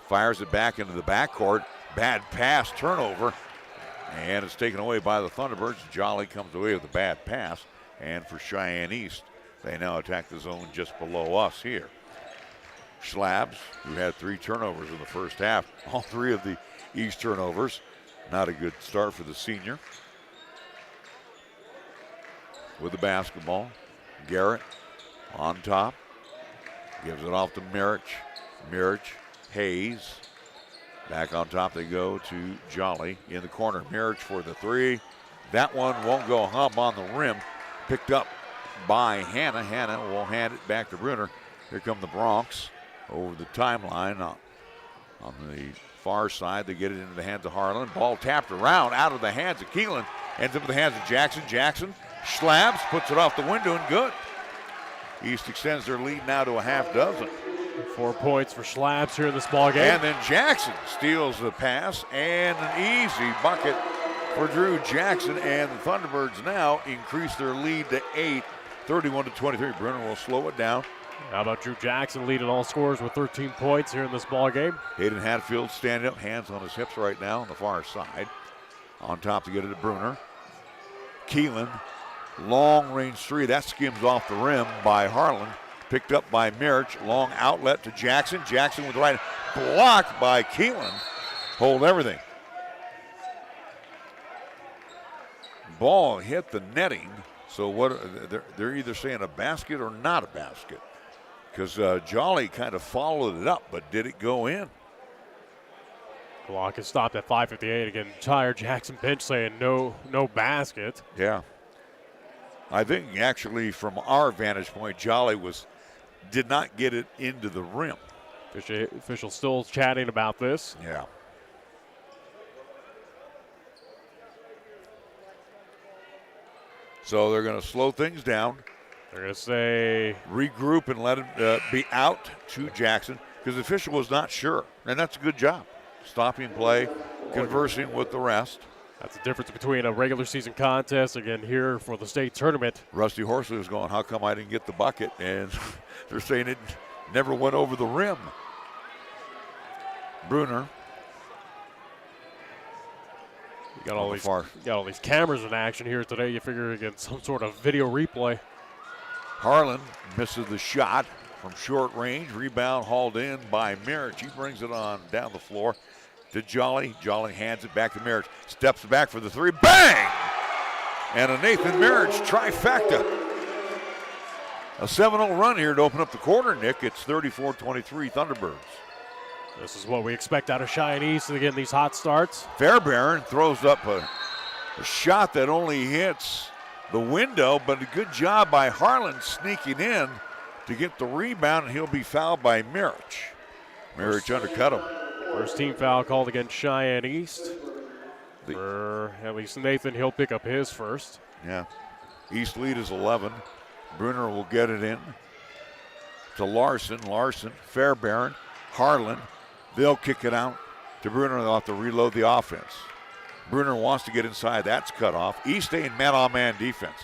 Fires it back into the backcourt. Bad pass, turnover. And it's taken away by the Thunderbirds. Jolly comes away with a bad pass. And for Cheyenne East, they now attack the zone just below us here. Schlabs, who had 3 turnovers in the first half. All 3 of the East turnovers. Not a good start for the senior. With the basketball, Garrett on top. Gives it off to Mirich. Mirich, Hayes. Back on top they go to Jolly in the corner. Mirich for the 3. That one won't go hub on the rim. Picked up by Hannah. Hannah will hand it back to Bruner. Here come the Bronx over the timeline on the far side. They get it into the hands of Harlan. Ball tapped around out of the hands of Keelan. Ends up in the hands of Jackson. Jackson, Schlabs puts it off the window and good. East extends their lead now to a half dozen. 4 points for Schlabs here in this ball game. And then Jackson steals the pass and an easy bucket for Drew Jackson. And the Thunderbirds now increase their lead to 8, 31-23. Bruner will slow it down. How about Drew Jackson leading all scorers with 13 points here in this ball game? Hayden Hatfield standing up, hands on his hips right now on the far side. On top to get it to Bruner. Keelan, long range 3. That skims off the rim by Harlan. Picked up by Mirich. Long outlet to Jackson. Jackson with the right. Blocked by Keelan. Hold everything. Ball hit the netting. So what? They're either saying a basket or not a basket. Because Jolly kind of followed it up, but did it go in? Clock is stopped at 5:58. Again, entire Jackson bench saying no basket. Yeah. I think actually from our vantage point, Jolly did not get it into the rim. Official still chatting about this. Yeah. So they're going to slow things down. They're going to say regroup and let it be out to Jackson because the official was not sure, and that's a good job. Stopping play, conversing with the rest. That's the difference between a regular season contest, again, here for the state tournament. Rusty Horsley was going, how come I didn't get the bucket? And they're saying it never went over the rim. Bruner. You got all these cameras in action here today. You figure again some sort of video replay. Harlan misses the shot from short range. Rebound hauled in by Mirich. He brings it on down the floor to Jolly. Jolly hands it back to Mirich. Steps back for the three. Bang! And a Nathan Mirich trifecta. A 7-0 run here to open up the quarter, Nick. It's 34-23 Thunderbirds. This is what we expect out of Cheyenne East. Again, these hot starts. Fairbairn throws up a shot that only hits the window, but a good job by Harlan sneaking in to get the rebound, and he'll be fouled by Mirich. Mirich undercut him. First team foul called against Cheyenne East. For at least Nathan, he'll pick up his first. Yeah. East lead is 11. Bruner will get it in to Larson. Larson, Fairbairn, Harlan. They'll kick it out to Bruner. They'll have to reload the offense. Bruner wants to get inside. That's cut off. East staying man-on-man defense.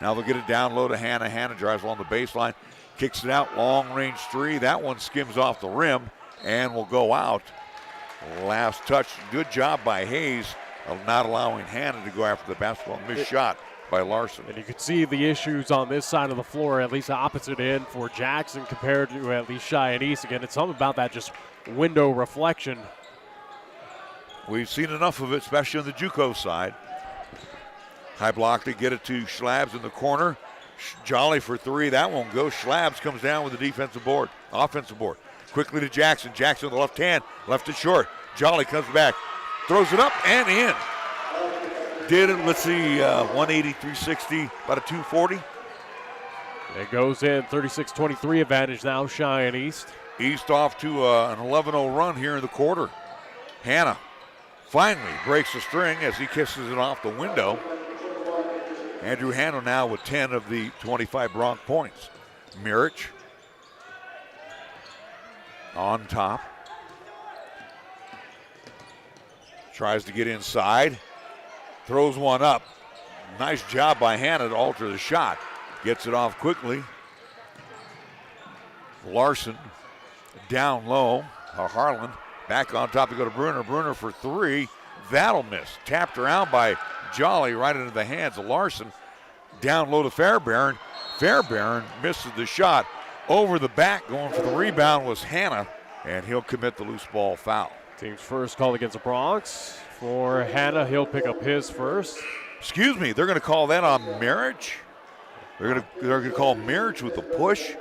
Now they'll get it down low to Hannah. Hannah drives along the baseline, kicks it out, long-range three. That one skims off the rim and will go out. Last touch. Good job by Hayes of not allowing Hannah to go after the basketball. Missed shot by Larson. And you can see the issues on this side of the floor, at least opposite end for Jackson compared to at least Cheyenne East. Again, it's something about that just window reflection. We've seen enough of it, especially on the JUCO side. High block to get it to Schlabs in the corner. Jolly for three. That won't go. Schlabs comes down with the offensive board. Quickly to Jackson. Jackson with the left hand. Left it short. Jolly comes back. Throws it up and in. Did it, let's see, 180, 360, about a 240. It goes in, 36-23 advantage now, Cheyenne East. East off to an 11-0 run here in the quarter. Hannah finally breaks the string as he kisses it off the window. Andrew Hannah now with 10 of the 25 Bronx points. Mirich on top. Tries to get inside. Throws one up. Nice job by Hannah to alter the shot. Gets it off quickly. Larson down low. Harlan back on top to go to Bruner. Bruner for three. That'll miss. Tapped around by Jolly right into the hands of Larson. Down low to Fairbairn. Fairbairn misses the shot. Over the back going for the rebound was Hannah, and he'll commit the loose ball foul. Team's first call against the Bronx. For Hannah, he'll pick up his first. Excuse me, they're going to call that on Mirich? They're going to call Mirich with the push.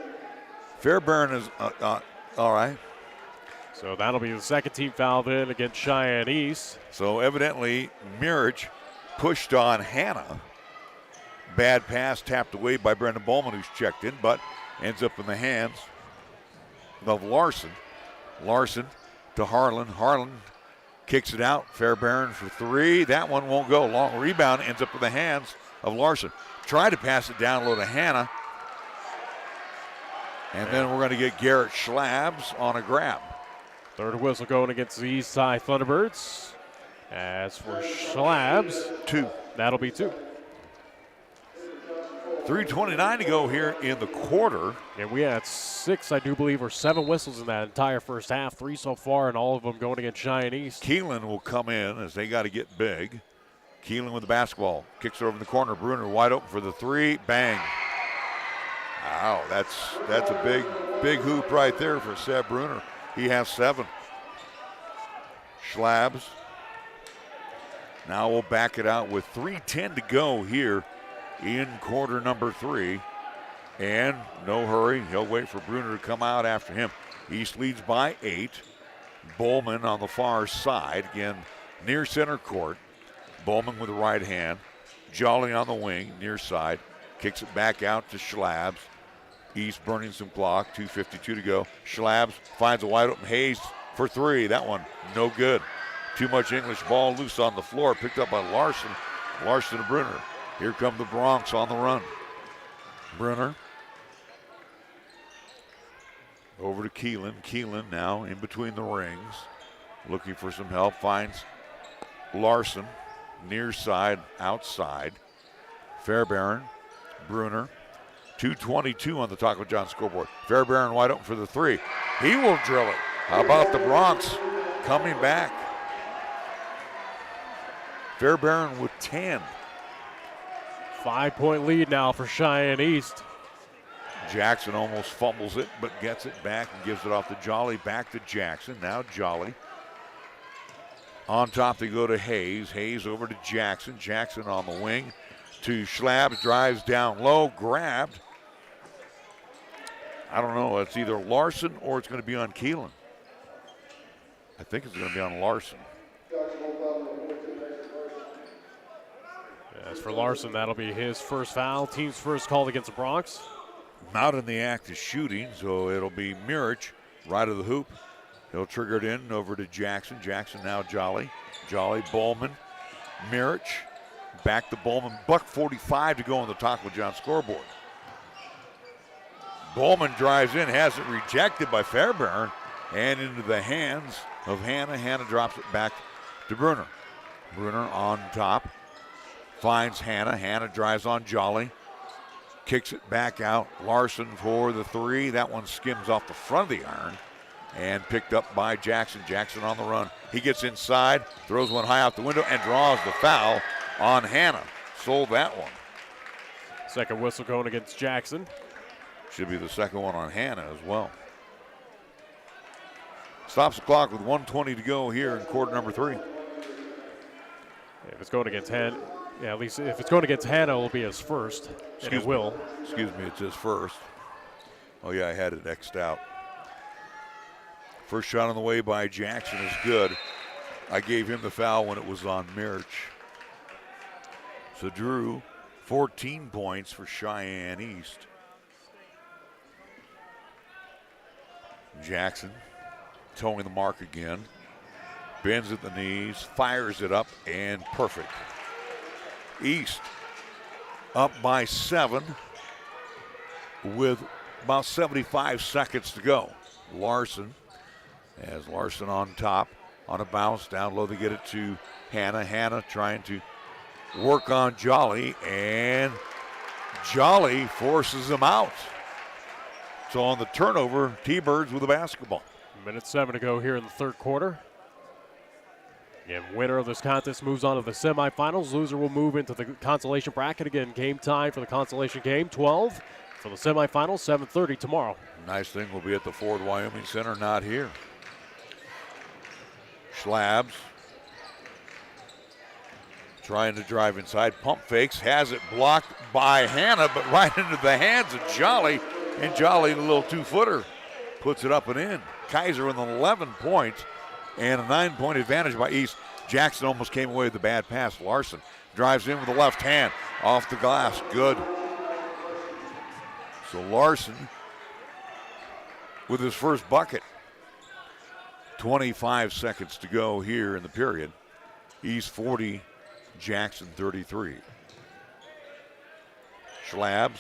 Fairbairn is all right. So that'll be the second team foul then against Cheyenne East. So evidently Mirich pushed on Hannah. Bad pass tapped away by Brendan Bowman, who's checked in, but ends up in the hands of Larson. Larson to Harlan. Harlan kicks it out. Fairbairn for three. That one won't go. Long rebound ends up in the hands of Larson. Tried to pass it down low to Hannah. And then we're going to get Garrett Schlabs on a grab. Third whistle going against the East Side Thunderbirds. As for Schlabs, two. That'll be two. 3:29 to go here in the quarter. And we had six, I do believe, or seven whistles in that entire first half. Three so far, and all of them going against Cheyenne East. Keelan will come in as they got to get big. Keelan with the basketball. Kicks it over in the corner. Bruner wide open for the three. Bang. Wow, that's a big hoop right there for Seb Bruner. He has 7. Schlabs now will back it out with 3:10 to go here in quarter number 3. And no hurry. He'll wait for Bruner to come out after him. East leads by 8. Bowman on the far side. Again, near center court. Bowman with the right hand. Jolly on the wing, near side. Kicks it back out to Schlabs. East burning some clock. 2:52 to go. Schlabs finds a wide open Hayes for 3. That one no good. Too much English ball loose on the floor. Picked up by Larson. Larson to Bruner. Here come the Bronx on the run. Bruner. Over to Keelan. Keelan now in between the rings. Looking for some help. Finds Larson. Near side, outside. Fairbairn. Bruner. 2:22 on the Taco John scoreboard. Fairbairn wide open for the 3. He will drill it. How about the Bronx coming back? Fairbairn with 10. 5-point lead now for Cheyenne East. Jackson almost fumbles it, but gets it back and gives it off to Jolly. Back to Jackson. Now Jolly. On top they go to Hayes. Hayes over to Jackson. Jackson on the wing to Schlabs. Drives down low. Grabbed. I don't know. It's either Larson or it's going to be on Keelan. I think it's going to be on Larson. As for Larson, that'll be his first foul. Team's first called against the Bronx. Not in the act of shooting, so it'll be Mirich right of the hoop. He'll trigger it in over to Jackson. Jackson now Jolly. Jolly, Bowman, Mirich. Back to Bowman. $1:45 to go on the Taco John scoreboard. Bowman drives in, has it rejected by Fairbairn, and into the hands of Hannah. Hannah drops it back to Bruner. Bruner on top. Finds Hannah. Hannah drives on Jolly. Kicks it back out. Larson for the 3. That one skims off the front of the iron and picked up by Jackson. Jackson on the run. He gets inside, throws one high out the window, and draws the foul on Hannah. Sold that one. Second whistle going against Jackson. Should be the second one on Hannah as well. Stops the clock with 1:20 to go here in quarter number 3. If it's going against Hannah, at least if it's going against Hannah, it'll be his first. And it will. Excuse me, it's his first. Oh, yeah, I had it X'd out. First shot on the way by Jackson is good. I gave him the foul when it was on Mirich. So Drew, 14 points for Cheyenne East. Jackson towing the mark again. Bends at the knees, fires it up, and perfect. East up by 7 with about 75 seconds to go. Larson, as Larson on top, on a bounce, down low they get it to Hannah. Hannah trying to work on Jolly, and Jolly forces him out. So on the turnover, T-Birds with the basketball. Minute 7 to go here in the third quarter. Again, winner of this contest moves on to the semifinals. Loser will move into the consolation bracket. Again, game time for the consolation game, 12. For the semifinals, 7:30 tomorrow. Nice thing will be at the Ford Wyoming Center, not here. Schlabs trying to drive inside, pump fakes, has it blocked by Hannah, but right into the hands of Jolly, and Jolly, a little 2-footer, puts it up and in. Kaiser with 11 points and a 9-point advantage by East. Jackson almost came away with a bad pass. Larson drives in with the left hand, off the glass, good. So Larson with his first bucket. 25 seconds to go here in the period. East 40, Jackson 33. Schlabs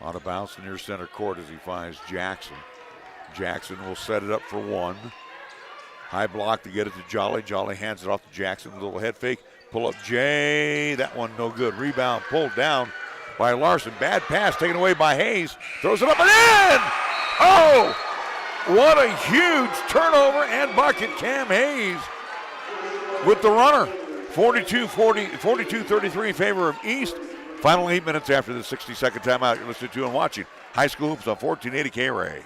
on a bounce near center court as he finds Jackson. Jackson will set it up for 1. High block to get it to Jolly. Jolly hands it off to Jackson. A little head fake. Pull up Jay. That one no good. Rebound pulled down by Larson. Bad pass taken away by Hayes. Throws it up and in! Oh! What a huge turnover and bucket. Cam Hayes with the runner. 42-33 in favor of East. Final 8 minutes after the 60-second timeout. You're listening to and watching High School Hoops on 1480 KRAE.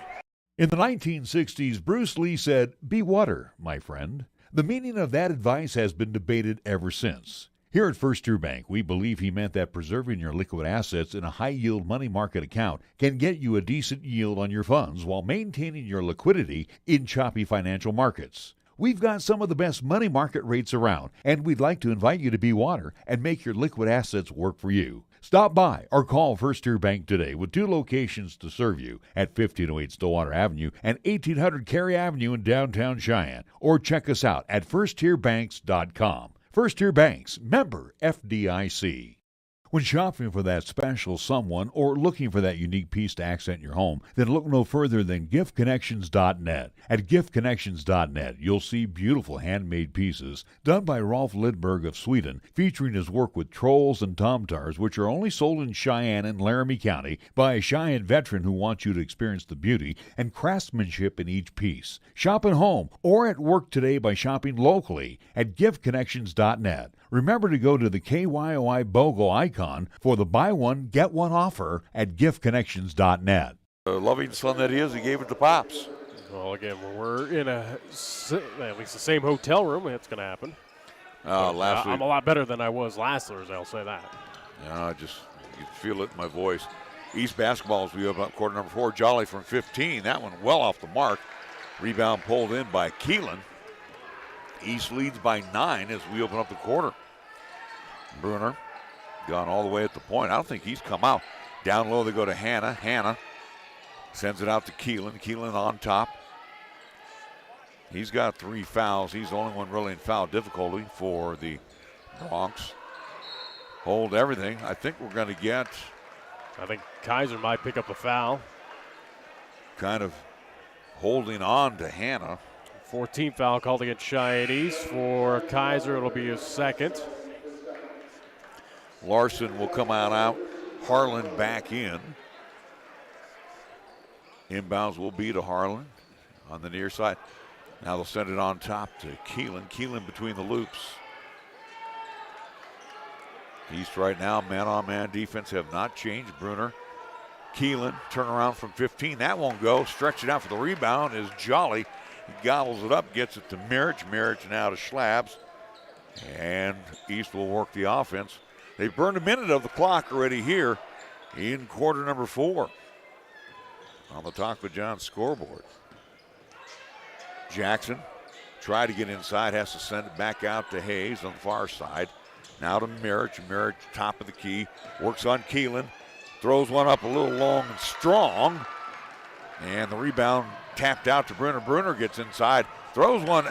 In the 1960s, Bruce Lee said, "Be water, my friend." The meaning of that advice has been debated ever since. Here at First Tier Bank, we believe he meant that preserving your liquid assets in a high-yield money market account can get you a decent yield on your funds while maintaining your liquidity in choppy financial markets. We've got some of the best money market rates around, and we'd like to invite you to be water and make your liquid assets work for you. Stop by or call First Tier Bank today with 2 locations to serve you at 1508 Stillwater Avenue and 1800 KRAE Avenue in downtown Cheyenne, or check us out at firsttierbanks.com. First Tier Banks, member FDIC. When shopping for that special someone or looking for that unique piece to accent your home, then look no further than giftconnections.net. At giftconnections.net, you'll see beautiful handmade pieces done by Rolf Lidberg of Sweden, featuring his work with trolls and tomtars, which are only sold in Cheyenne and Laramie County by a Cheyenne veteran who wants you to experience the beauty and craftsmanship in each piece. Shop at home or at work today by shopping locally at giftconnections.net. Remember to go to the KYOI BOGO icon for the buy one, get one offer at giftconnections.net. Loving son that he gave it to Pops. Well, again, when we're in at least the same hotel room, it's going to happen. Last week, I'm a lot better than I was last Thursday, I'll say that. Yeah, you feel it in my voice. East basketball as we open up quarter number 4. Jolly from 15. That one well off the mark. Rebound pulled in by Keelan. East leads by 9 as we open up the quarter. Bruner gone all the way at the point. I don't think he's come out. Down low they go to Hannah. Hannah sends it out to Keelan. Keelan on top. He's got 3 fouls. He's the only one really in foul difficulty for the Bronx. Hold everything. I think we're going to get... I think Kaiser might pick up a foul. Kind of holding on to Hannah. 14th foul called against Cheyenne East. For Kaiser, it'll be his second. Larson will come out. Harlan back in. Inbounds will be to Harlan on the near side. Now they'll send it on top to Keelan. Keelan between the loops. East right now, man-on-man defense have not changed. Bruner. Keelan, turn around from 15. That won't go. Stretch it out for the rebound is Jolly. He gobbles it up, gets it to Marich. Marich now to Schlabs. And East will work the offense. They've burned a minute of the clock already here in quarter number 4 on the Talkva John scoreboard. Jackson tried to get inside, has to send it back out to Hayes on the far side. Now to Marich. Marich, top of the key, works on Keelan. Throws one up a little long and strong. And the rebound tapped out to Bruner. Bruner gets inside, throws one.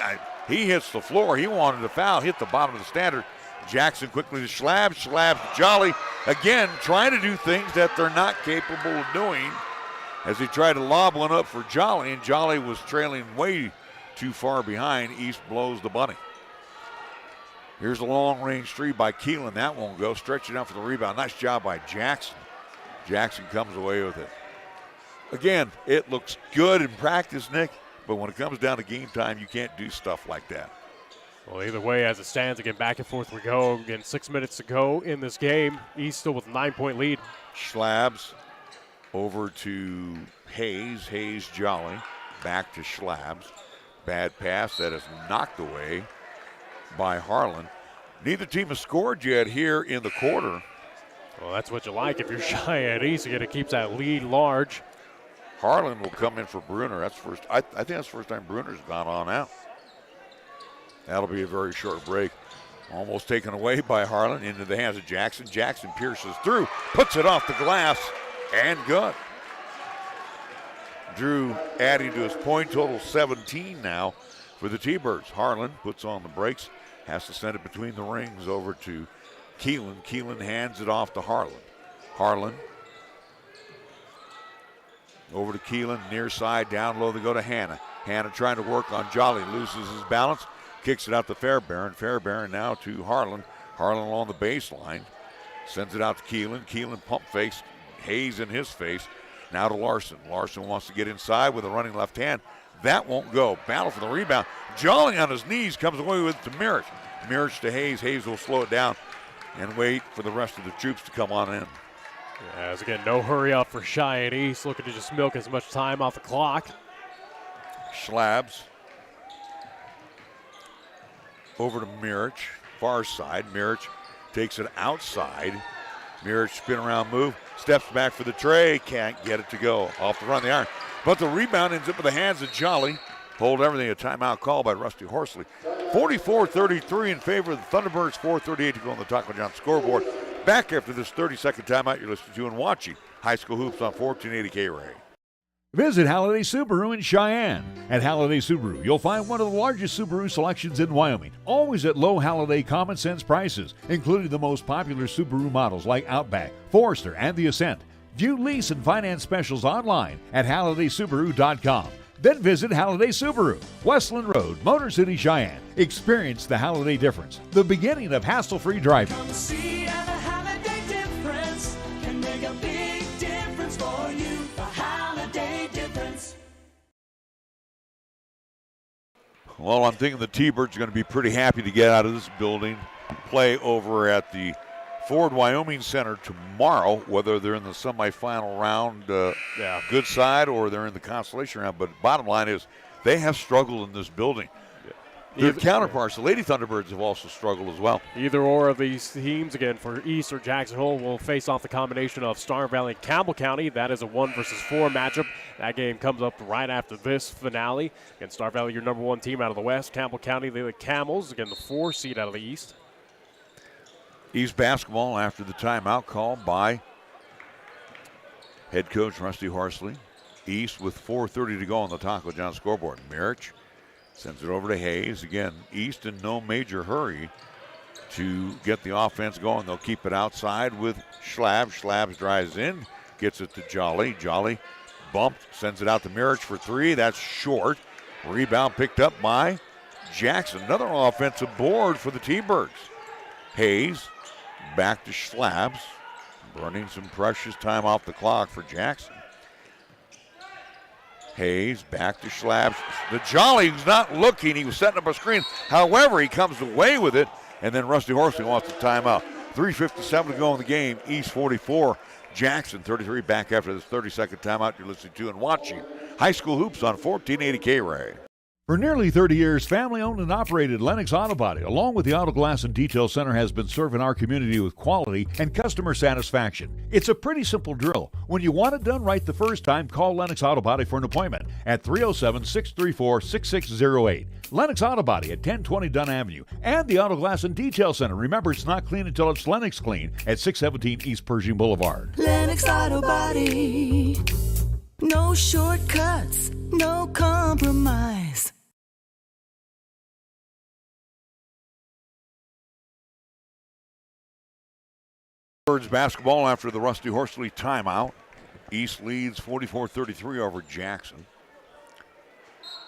He hits the floor. He wanted to foul, hit the bottom of the standard. Jackson quickly to Schlabs. Schlabs to Jolly. Again, trying to do things that they're not capable of doing as he tried to lob one up for Jolly, and Jolly was trailing way too far behind. East blows the bunny. Here's a long-range three by Keelan. That won't go. Stretching out for the rebound. Nice job by Jackson. Jackson comes away with it. Again, it looks good in practice, Nick, but when it comes down to game time, you can't do stuff like that. Well, either way, as it stands, again, back and forth we go. Again, 6 minutes to go in this game. East still with a 9-point lead. Schlabs over to Hayes. Hayes, Jolly, back to Schlabs. Bad pass that is knocked away by Harlan. Neither team has scored yet here in the quarter. Well, that's what you like if you're Cheyenne East. Again, it keeps that lead large. Harlan will come in for Bruner. That's first. I think that's the first time Bruner's gone on out. That'll be a very short break. Almost taken away by Harlan into the hands of Jackson. Jackson pierces through, puts it off the glass, and good. Drew adding to his point total 17 now for the T-Birds. Harlan puts on the brakes, has to send it between the rings over to Keelan. Keelan hands it off to Harlan. Harlan over to Keelan, near side, down low they go to Hannah. Hannah trying to work on Jolly, loses his balance, kicks it out to Fairbairn. Fairbairn now to Harlan. Harlan along the baseline, sends it out to Keelan. Keelan pump face, Hayes in his face. Now to Larson. Larson wants to get inside with a running left hand. That won't go. Battle for the rebound. Jolly on his knees comes away with it to Marich. Marich to Hayes. Hayes will slow it down. and wait for the rest of the troops to come on in. As again, no hurry up for Cheyenne East, looking to just milk as much time off the clock. Schlabs over to Mirich, far side. Mirich takes it outside. Mirich spin around move, steps back for the tray, can't get it to go. Off the run of the iron. But the rebound ends up in the hands of Jolly. Hold everything, a timeout call by Rusty Horsley. 44-33 in favor of the Thunderbirds, 4:38 to go on the Taco John scoreboard. Back after this 30-second timeout, you're listening to and watching High School Hoops on 1480 KRAE. Visit Halliday Subaru in Cheyenne. At Halliday Subaru, you'll find one of the largest Subaru selections in Wyoming, always at low Halliday common sense prices, including the most popular Subaru models like Outback, Forester, and the Ascent. View lease and finance specials online at HallidaySubaru.com. Then visit Halliday Subaru, Westland Road, Motor City, Cheyenne. Experience the Halliday difference, the beginning of hassle-free driving. Come see how the Halliday difference can make a big difference for you. The Halliday difference. Well, I'm thinking the T-Birds are going to be pretty happy to get out of this building, play over at the Ford Wyoming Center tomorrow, whether they're in the semifinal round, good side, or they're in the consolation round. But bottom line is they have struggled in this building. Their counterparts, the Lady Thunderbirds, have also struggled as well. Either or of these teams, again, for East or Jackson Hole, will face off the combination of Star Valley and Campbell County. That is a 1-4 matchup. That game comes up right after this finale. Again, Star Valley, your number 1 team out of the West. Campbell County, they're the Camels, again, the 4 seed out of the East. East basketball after the timeout call by head coach Rusty Horsley. East with 4:30 to go on the Taco John scoreboard. Mirich sends it over to Hayes. Again, East in no major hurry to get the offense going. They'll keep it outside with Schlabs. Schlabs drives in, gets it to Jolly. Jolly bumped, sends it out to Mirich for 3. That's short. Rebound picked up by Jackson. Another offensive board for the T-Birds. Hayes back to Schlabs, burning some precious time off the clock for Jackson. Hayes back to Schlabs. The Jolly who's not looking, he was setting up a screen. However, he comes away with it, and then Rusty Horsley wants the timeout. 3:57 to go in the game. East 44, Jackson 33. Back after this 30-second timeout, you're listening to and watching High School Hoops on 1480 KRAE. For nearly 30 years, family-owned and operated Lennox Auto Body, along with the Auto Glass and Detail Center, has been serving our community with quality and customer satisfaction. It's a pretty simple drill. When you want it done right the first time, call Lennox Auto Body for an appointment at 307-634-6608. Lennox Auto Body at 1020 Dunn Avenue and the Auto Glass and Detail Center. Remember, it's not clean until it's Lennox clean at 617 East Pershing Boulevard. Lennox Auto Body. No shortcuts, no compromise. Birds basketball after the Rusty Horsley timeout. East leads 44-33 over Jackson.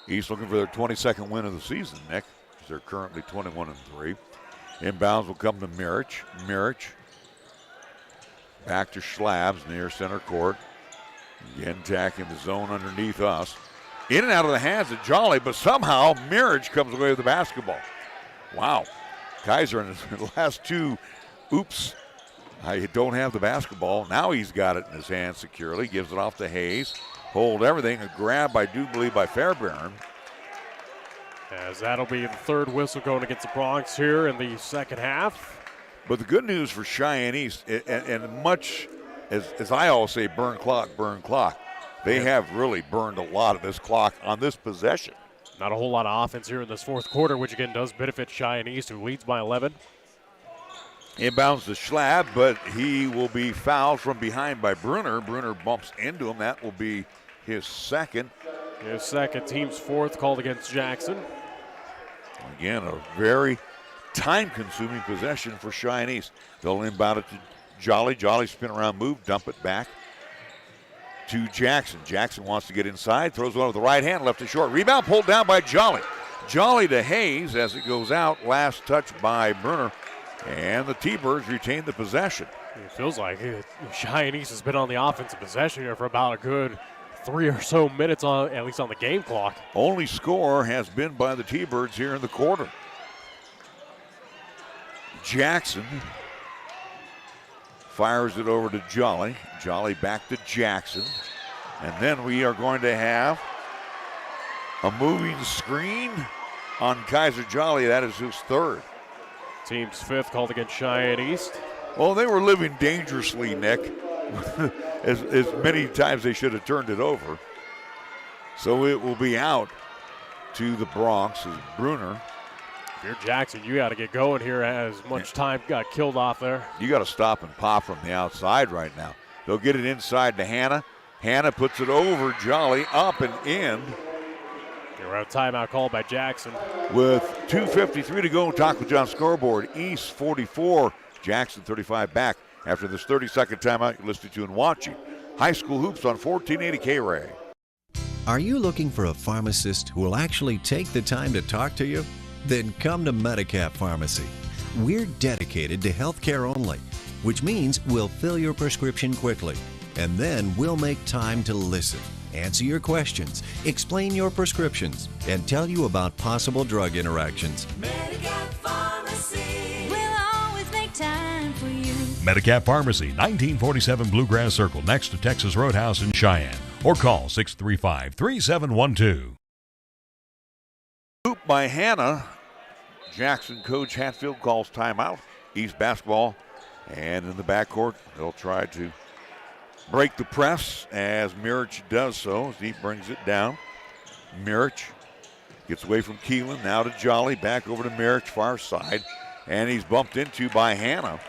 East looking for their 22nd win of the season, Nick, because they're currently 21-3. Inbounds will come to Mirich. Mirich back to Schlabs near center court. Again, attacking the zone underneath us. In and out of the hands of Jolly, but somehow Mirich comes away with the basketball. Wow. Kaiser in the last 2 oops. I don't have the basketball. Now he's got it in his hand securely. Gives it off to Hayes. Hold everything. A grab, I do believe, by Fairbairn. As that'll be the 3rd whistle going against the Bronx here in the second half. But the good news for Cheyenne East, and much as I always say, burn clock, they have really burned a lot of this clock on this possession. Not a whole lot of offense here in this 4th quarter, which again does benefit Cheyenne East, who leads by 11. Inbounds to Schlab, but he will be fouled from behind by Brunner. Brunner bumps into him. That will be his second. His second, team's 4th, called against Jackson. Again, a very time-consuming possession for Cheyenne East. They'll inbound it to Jolly. Jolly spin around move, dump it back to Jackson. Jackson wants to get inside, throws one with the right hand, left to short. Rebound pulled down by Jolly. Jolly to Hayes as it goes out. Last touch by Brunner. And the T-Birds retain the possession. It feels like Cheyenne East has been on the offensive possession here for about a good 3 or so minutes, at least on the game clock. Only score has been by the T-Birds here in the quarter. Jackson Fires it over to Jolly. Jolly back to Jackson. And then we are going to have a moving screen on Kaiser Jolly. That is his third. Team's fifth called against Cheyenne East. Well, they were living dangerously, Nick. as many times they should have turned it over. So it will be out to the Bronx as Bruner. If you're Jackson, you got to get going here as much time got killed off there. You got to stop and pop from the outside right now. They'll get it inside to Hannah. Hannah puts it over Jolly, up and in. We're out timeout called by Jackson. With 2:53 to go, Taco John scoreboard. East 44, Jackson 35 back. After this 30-second timeout, you're listening to and watching High School Hoops on 1480 KRAE. Are you looking for a pharmacist who will actually take the time to talk to you? Then come to Medicap Pharmacy. We're dedicated to healthcare only, which means we'll fill your prescription quickly, and then we'll make time to listen, answer your questions, explain your prescriptions, and tell you about possible drug interactions. Medicap Pharmacy will always make time for you. Medicap Pharmacy, 1947 Bluegrass Circle, next to Texas Roadhouse in Cheyenne. Or call 635-3712. Hoop by Hannah. Jackson coach Hatfield calls timeout. East basketball. And in the backcourt, they'll try to break the press as Mirich does so as he brings it down. Mirich gets away from Keelan, now to Jolly, back over to Mirich, far side. And he's bumped into by Hannah.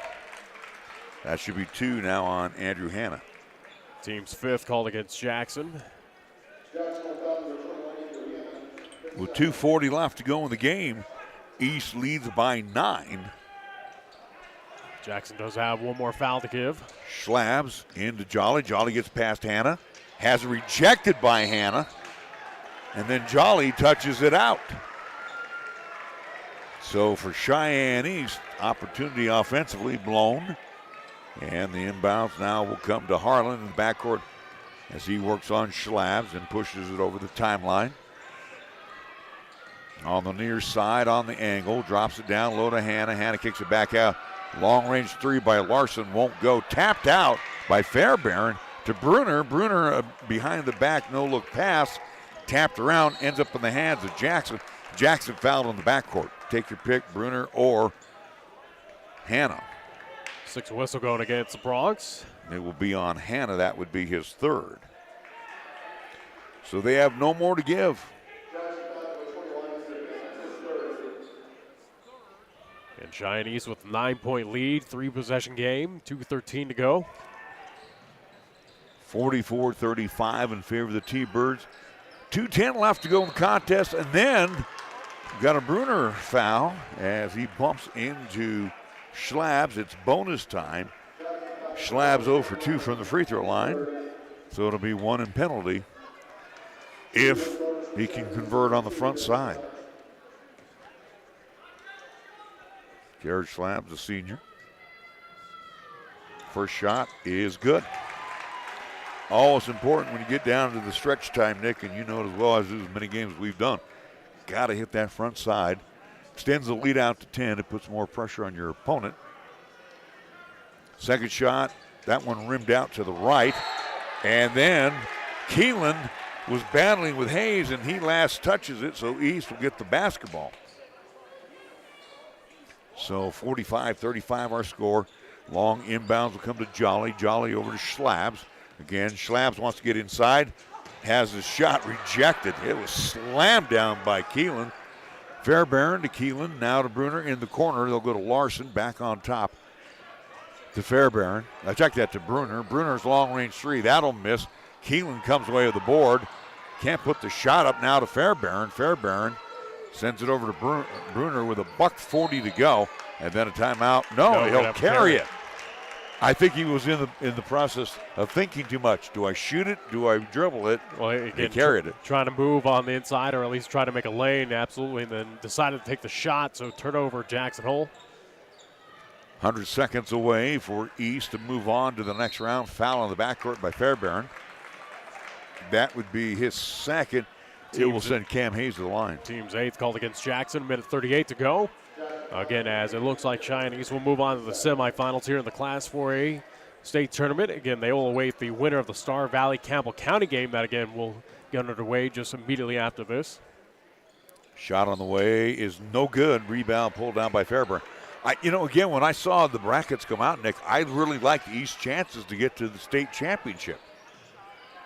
That should be 2 now on Andrew Hannah. Team's fifth called against Jackson. With 2:40 left to go in the game, East leads by 9. Jackson does have one more foul to give. Schlabs into Jolly. Jolly gets past Hannah. Has it rejected by Hannah. And then Jolly touches it out. So for Cheyenne East, opportunity offensively blown. And the inbounds now will come to Harlan in the backcourt as he works on Schlabs and pushes it over the timeline. On the near side, on the angle, drops it down low to Hannah. Hannah kicks it back out. Long range three by Larson won't go. Tapped out by Fairbairn to Bruner. Bruner behind the back, no look pass. Tapped around, ends up in the hands of Jackson. Jackson fouled on the backcourt. Take your pick, Bruner or Hannah. 6 whistle going against the Bronx. It will be on Hannah. That would be his third. So they have no more to give. And Cheyenne East with a 9-point lead, 3-possession game, 2:13 to go. 44-35 in favor of the T-Birds. 2:10 left to go in the contest, and then got a Bruner foul as he bumps into Schlabs. It's bonus time. Schlabs 0 for 2 from the free throw line, so it'll be 1 in penalty if he can convert on the front side. Jared Schlabs, a senior. First shot is good. Always important when you get down to the stretch time, Nick, and you know it as well as many games we've done. Got to hit that front side. Extends the lead out to 10. It puts more pressure on your opponent. Second shot, that one rimmed out to the right. And then Keelan was battling with Hayes, and he last touches it, so East will get the basketball. So 45-35 our score. Long inbounds will come to Jolly. Jolly over to Schlabs. Again, Schlabs wants to get inside. Has his shot rejected. It was slammed down by Keelan. Fairbairn to Keelan, now to Bruner in the corner. They'll go to Larson, back on top to Fairbairn. I check that to Bruner. Bruner's long-range three. That'll miss. Keelan comes away with the board. Can't put the shot up now to Fairbairn. Fairbairn sends it over to Bruner with $1:40 to go. And then a timeout. No, he'll carry it. I think he was in the process of thinking too much. Do I shoot it? Do I dribble it? Well, again, he carried it. Trying to move on the inside or at least try to make a lane, absolutely, and then decided to take the shot, so turnover Jackson Hole. 100 seconds away for East to move on to the next round. Foul on the backcourt by Fairbairn. That would be his second. It will send Cam Hayes to the line. Team's eighth called against Jackson, minute 38 to go. Again, as it looks like Cheyenne East will move on to the semifinals here in the Class 4A state tournament. Again, they will await the winner of the Star Valley Campbell County game. That, again, will get underway just immediately after this. Shot on the way is no good. Rebound pulled down by Fairburn. Again, when I saw the brackets come out, Nick, I really liked the East chances to get to the state championship.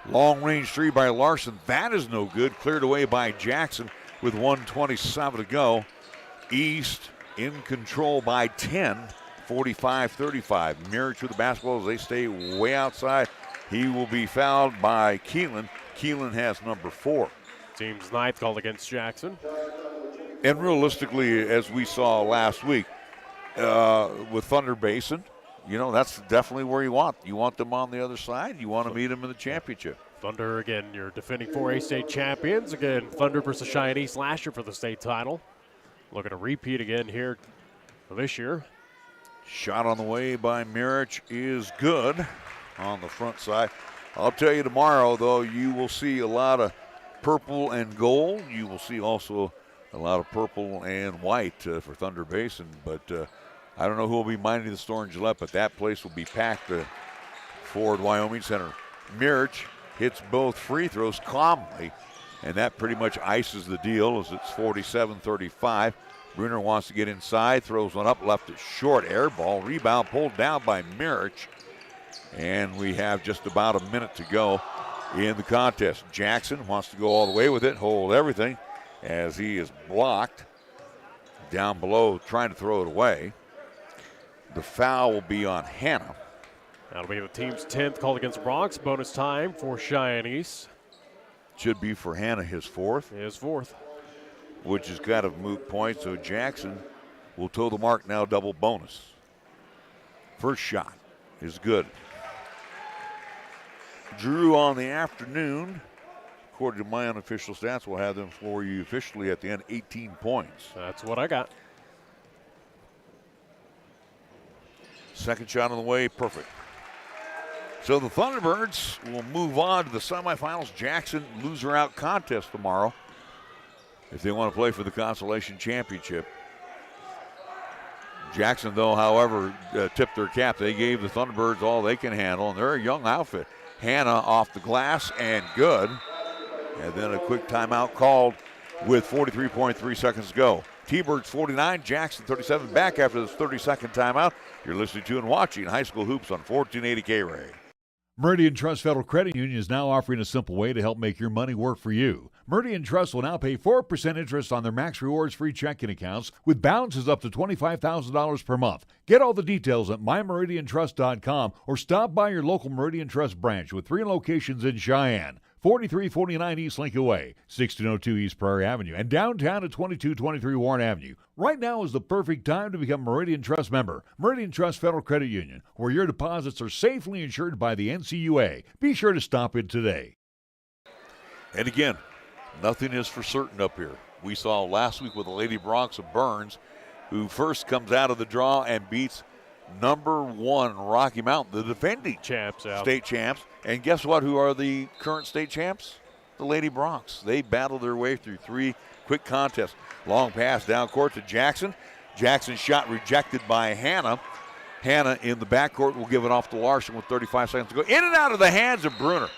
Long range three by Larson. That is no good. Cleared away by Jackson with 1:27 to go. East in control by 10, 45-35. Mirich with the basketball as they stay way outside. He will be fouled by Keelan. Keelan has number 4. Team's ninth called against Jackson. And realistically, as we saw last week with Thunder Basin, that's definitely where you want. You want them on the other side. You want to meet them in the championship. Thunder, again, your defending 4A state champions. Again, Thunder versus Cheyenne East last year for the state title. Looking to repeat again here for this year. Shot on the way by Mirich is good on the front side. I'll tell you tomorrow, though, you will see a lot of purple and gold. You will see also a lot of purple and white for Thunder Basin. But I don't know who will be minding the store in Gillette, but that place will be packed. Ford Wyoming Center. Mirich hits both free throws calmly, and that pretty much ices the deal as it's 47-35. Bruner wants to get inside, throws one up, left it short, air ball, rebound pulled down by Mirich. And we have just about a minute to go in the contest. Jackson wants to go all the way with it, hold everything, as he is blocked down below trying to throw it away. The foul will be on Hannah. That'll be the team's 10th called against Bronx. Bonus time for Cheyenne East. Should be for Hannah his 4th. His 4th. Which is kind of a moot point, so Jackson will toe the mark now, double bonus. First shot is good. Drew on the afternoon, according to my unofficial stats, we'll have them for you officially at the end, 18 points. That's what I got. Second shot on the way, perfect. So the Thunderbirds will move on to the semifinals. Jackson loser out contest tomorrow if they want to play for the consolation championship. Jackson, though, however, tipped their cap. They gave the Thunderbirds all they can handle, and they're a young outfit. Hannah off the glass and good. And then a quick timeout called with 43.3 seconds to go. T-Birds 49, Jackson 37. Back after this 30-second timeout. You're listening to and watching High School Hoops on 1480 KRAE. Meridian Trust Federal Credit Union is now offering a simple way to help make your money work for you. Meridian Trust will now pay 4% interest on their Max Rewards free checking accounts with balances up to $25,000 per month. Get all the details at mymeridiantrust.com or stop by your local Meridian Trust branch with 3 locations in Cheyenne. 4349 East Lincoln Way, 1602 East Prairie Avenue, and downtown at 2223 Warren Avenue. Right now is the perfect time to become a Meridian Trust member. Meridian Trust Federal Credit Union, where your deposits are safely insured by the NCUA. Be sure to stop in today. And again, nothing is for certain up here. We saw last week with the Lady Bronx of Burns, who first comes out of the draw and beats number 1 Rocky Mountain, the defending champs, state champs. And guess what? Who are the current state champs? The Lady Bronx. They battled their way through 3 quick contests. Long pass down court to Jackson. Jackson's shot rejected by Hannah. Hannah in the backcourt will give it off to Larson with 35 seconds to go. In and out of the hands of Bruner.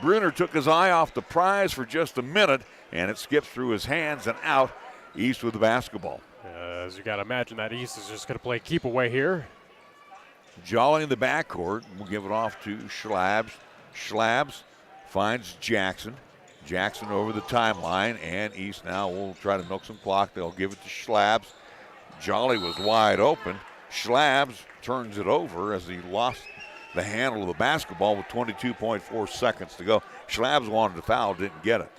Bruner took his eye off the prize for just a minute, and it skips through his hands and out. East with the basketball. As you got to imagine that East is just going to play keep away here. Jolly in the backcourt will give it off to Schlabs. Schlabs finds Jackson. Jackson over the timeline, and East now will try to milk some clock. They'll give it to Schlabs. Jolly was wide open. Schlabs turns it over as he lost the handle of the basketball with 22.4 seconds to go. Schlabs wanted to foul, didn't get it.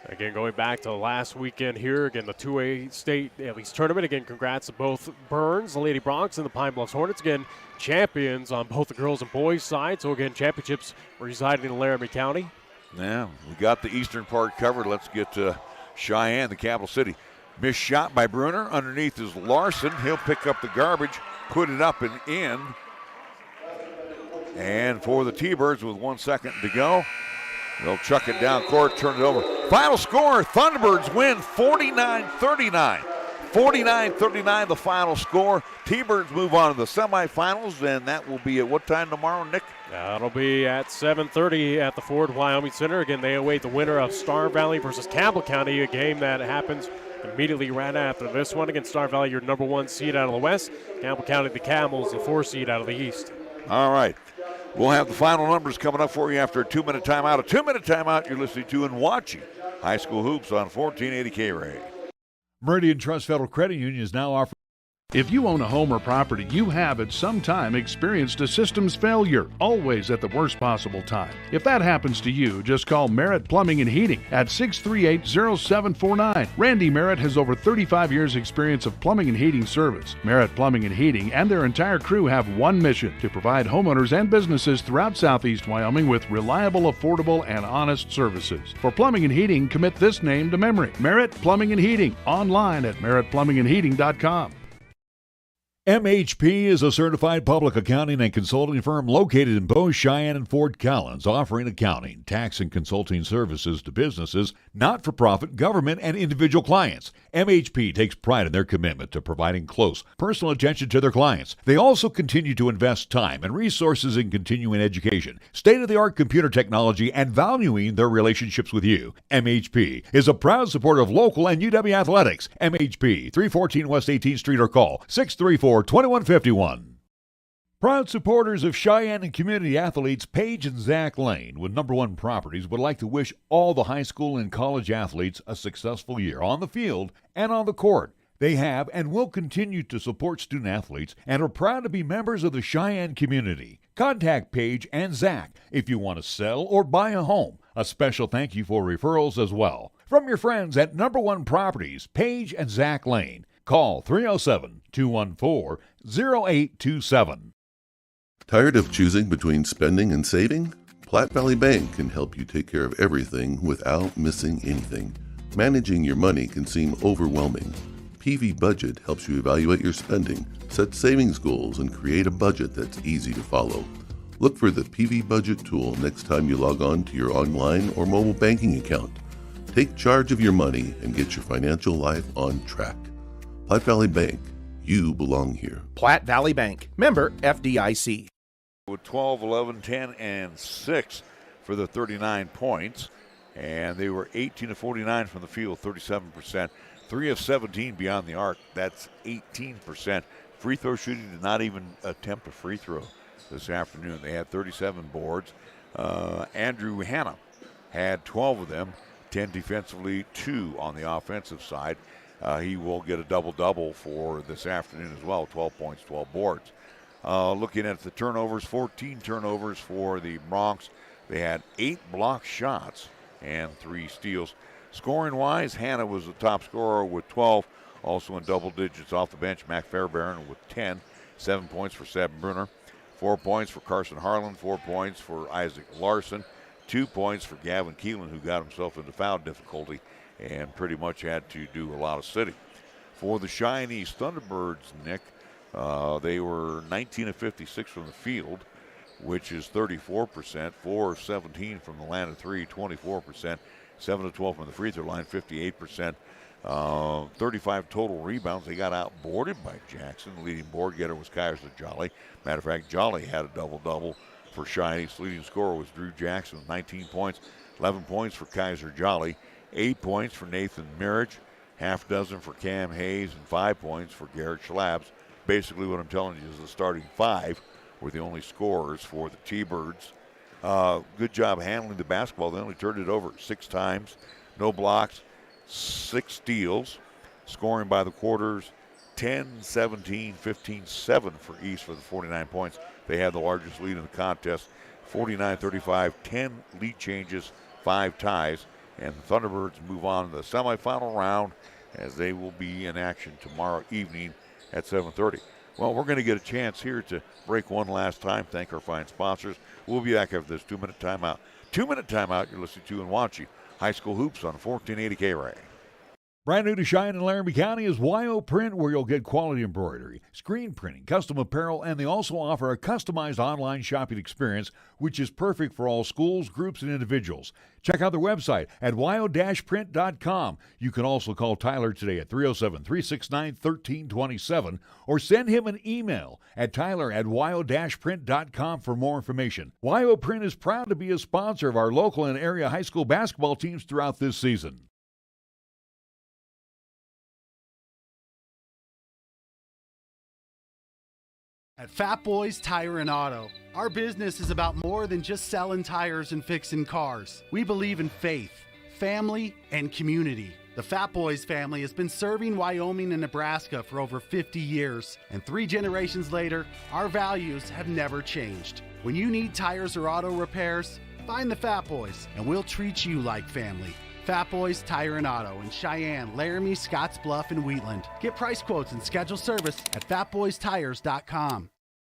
Again, going back to last weekend here, again, the 2A state at least tournament. Again, congrats to both Burns, the Lady Bronx, and the Pine Bluffs Hornets. Again, champions on both the girls and boys side. So, again, championships residing in Laramie County. Yeah, we got the eastern part covered. Let's get to Cheyenne, the capital city. Missed shot by Bruner. Underneath is Larson. He'll pick up the garbage, put it up and in. And for the T-Birds with 1 second to go, they'll chuck it down court, turn it over. Final score, Thunderbirds win 49-39. 49-39 the final score. T-Birds move on to the semifinals, and that will be at what time tomorrow, Nick? That'll be at 7:30 at the Ford Wyoming Center. Again, they await the winner of Star Valley versus Campbell County, a game that happens immediately right after this one. Against Star Valley, your number 1 seed out of the West. Campbell County, the Camels, the 4 seed out of the East. All right. We'll have the final numbers coming up for you after a 2-minute timeout. A 2-minute timeout you're listening to and watching High School Hoops on 1480 KRAE. Meridian Trust Federal Credit Union is now offering. If you own a home or property, you have at some time experienced a systems failure, always at the worst possible time. If that happens to you, just call Merritt Plumbing and Heating at 638-0749. Randy Merritt has over 35 years experience of plumbing and heating service. Merritt Plumbing and Heating and their entire crew have one mission: to provide homeowners and businesses throughout Southeast Wyoming with reliable, affordable, and honest services. For plumbing and heating, commit this name to memory: Merritt Plumbing and Heating. Online at merrittplumbingandheating.com. MHP is a certified public accounting and consulting firm located in both Cheyenne and Fort Collins, offering accounting, tax, and consulting services to businesses, not-for-profit, government, and individual clients. MHP takes pride in their commitment to providing close, personal attention to their clients. They also continue to invest time and resources in continuing education, state-of-the-art computer technology, and valuing their relationships with you. MHP is a proud supporter of local and UW athletics. MHP, 314 West 18th Street, or call 634-2151. Proud supporters of Cheyenne and community athletes Paige and Zach Lane with number 1 Properties would like to wish all the high school and college athletes a successful year on the field and on the court. They have and will continue to support student athletes and are proud to be members of the Cheyenne community. Contact Paige and Zach if you want to sell or buy a home. A special thank you for referrals as well. From your friends at number 1 Properties, Paige and Zach Lane. Call 307-214-0827. Tired of choosing between spending and saving? Platte Valley Bank can help you take care of everything without missing anything. Managing your money can seem overwhelming. PV Budget helps you evaluate your spending, set savings goals, and create a budget that's easy to follow. Look for the PV Budget tool next time you log on to your online or mobile banking account. Take charge of your money and get your financial life on track. Platte Valley Bank, you belong here. Platte Valley Bank, member FDIC. With 12, 11, 10, and 6 for the 39 points. And they were 18 of 49 from the field, 37%. 3 of 17 beyond the arc, that's 18%. Free throw shooting did not even attempt a free throw this afternoon. They had 37 boards. Andrew Hanna had 12 of them, 10 defensively, 2 on the offensive side. He will get a double-double for this afternoon as well, 12 points, 12 boards. Looking at the turnovers, 14 turnovers for the Bronx. They had 8 block shots and 3 steals. Scoring-wise, Hanna was the top scorer with 12, also in double digits off the bench. Mac Fairbairn with 10, 7 points for Seb Brunner, 4 points for Carson Harlan, 4 points for Isaac Larson, 2 points for Gavin Keelan, who got himself into foul difficulty and pretty much had to do a lot of sitting. For the Cheyenne East Thunderbirds, Nick, they were 19 of 56 from the field, which is 34%, 4 of 17 from the line of 3, 24%, 7 of 12 from the free throw line, 58%, 35 total rebounds. They got outboarded by Jackson. The leading board getter was Kaiser Jolly. Matter of fact, Jolly had a double-double for Cheyenne East. Leading scorer was Drew Jackson with 19 points, 11 points for Kaiser Jolly, 8 points for Nathan Marriage, half dozen for Cam Hayes, and 5 points for Garrett Schlabs. Basically what I'm telling you is the starting 5 were the only scorers for the T-Birds. Good job handling the basketball. They only turned it over 6 times. No blocks, 6 steals. Scoring by the quarters, 10, 17, 15, 7 for East for the 49 points. They had the largest lead in the contest, 49-35, 10 lead changes, 5 ties. And the Thunderbirds move on to the semifinal round as they will be in action tomorrow evening at 7:30. Well, we're going to get a chance here to break one last time. Thank our fine sponsors. We'll be back after this 2-minute timeout. 2-minute timeout you're listening to and watching High School Hoops on 1480 KRAE. Brand new to Cheyenne and Laramie County is WHSAA Print, where you'll get quality embroidery, screen printing, custom apparel, and they also offer a customized online shopping experience, which is perfect for all schools, groups, and individuals. Check out their website at wyo-print.com. You can also call Tyler today at 307-369-1327 or send him an email at tyler@wyo-print.com for more information. WHSAA Print is proud to be a sponsor of our local and area high school basketball teams throughout this season. At Fat Boys Tire and Auto, our business is about more than just selling tires and fixing cars. We believe in faith, family, and community. The Fat Boys family has been serving Wyoming and Nebraska for over 50 years, and 3 generations later, our values have never changed. When you need tires or auto repairs, find the Fat Boys, and we'll treat you like family. Fat Boys Tire and Auto in Cheyenne, Laramie, Scottsbluff, and Wheatland. Get price quotes and schedule service at fatboystires.com.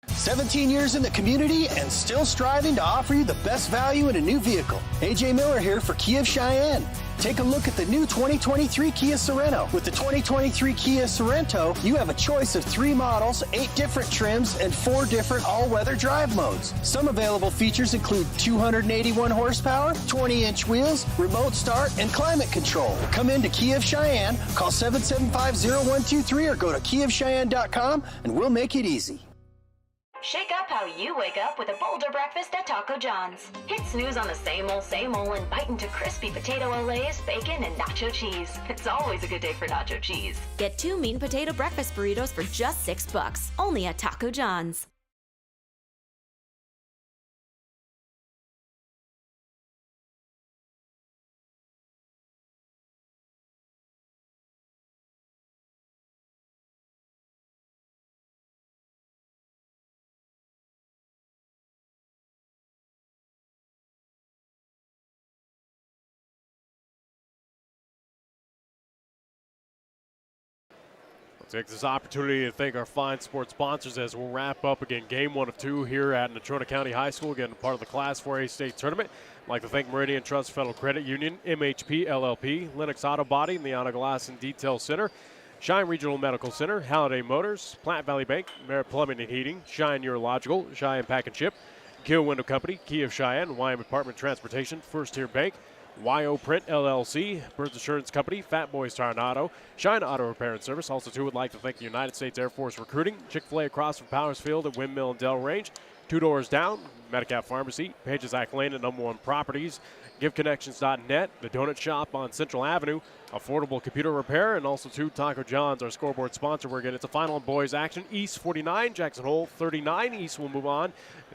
17 years in the community and still striving to offer you the best value in a new vehicle. AJ Miller here for Kia of Cheyenne. Take a look at the new 2023 Kia Sorento. With the 2023 Kia Sorento, you have a choice of 3 models, 8 different trims, and 4 different all-weather drive modes. Some available features include 281 horsepower, 20-inch wheels, remote start, and climate control. Come into Kia of Cheyenne, call 775-0123 or go to kiaofcheyenne.com, and we'll make it easy. Shake up how you wake up with a bolder breakfast at Taco John's. Hit snooze on the same old, and bite into crispy potato olays, bacon, and nacho cheese. It's always a good day for nacho cheese. Get 2 meat and potato breakfast burritos for just $6, only at Taco John's. Take this opportunity to thank our fine sports sponsors as we'll wrap up again game 1 of 2 here at Natrona County High School, again part of the Class 4A state tournament. I'd like to thank Meridian Trust Federal Credit Union, MHP LLP, Lennox Auto Body, and the Auto Glass and Detail Center, Cheyenne Regional Medical Center, Halliday Motors, Platte Valley Bank, Merritt Plumbing and Heating, Cheyenne Urological, Cheyenne Pack and Ship, Kill Window Company, Key of Cheyenne, Wyoming Department of Transportation, First Tier Bank, WHSAA Print LLC, Birds Insurance Company, Fat Boys Tire and Auto, Cheyenne Auto Repair and Service. Also, too, would like to thank the United States Air Force Recruiting, Chick-fil-A across from Powers Field at Windmill and Dell Range, 2 doors down, Medicap Pharmacy, Pages Act Lane at number 1 Properties, GiveConnections.net, the Donut Shop on Central Avenue, Affordable Computer Repair, and also, too, Taco John's, our scoreboard sponsor. We're getting to final boys action. East 49, Jackson Hole 39. East will move on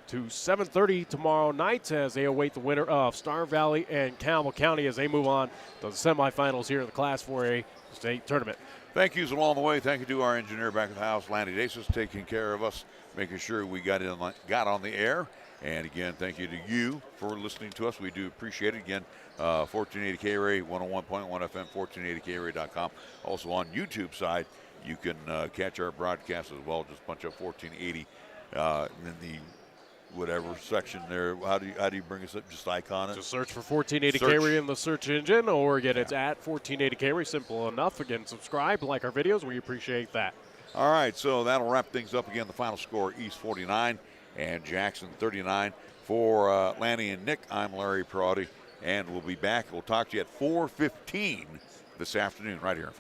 to 7:30 tomorrow night as they await the winner of Star Valley and Campbell County as they move on to the semifinals here in the Class 4A state tournament. Thank yous along the way. Thank you to our engineer back at the house, Lanny Daces, taking care of us, making sure we got on the air. And again, thank you to you for listening to us. We do appreciate it. Again, 1480 KRAE, 101.1 FM, 1480KRAE.com. Also on YouTube side, you can catch our broadcast as well. Just punch up 1480 in the whatever section there. How do you bring us up? Just icon it? Just search for 1480 KRAE in the search engine, or again, it's at 1480 KRAE. Simple enough. Again, subscribe, like our videos. We appreciate that. All right, so that'll wrap things up. Again, the final score, East 49 and Jackson 39. For Lanny and Nick, I'm Larry Proietti, and we'll be back. We'll talk to you at 4:15 this afternoon right here on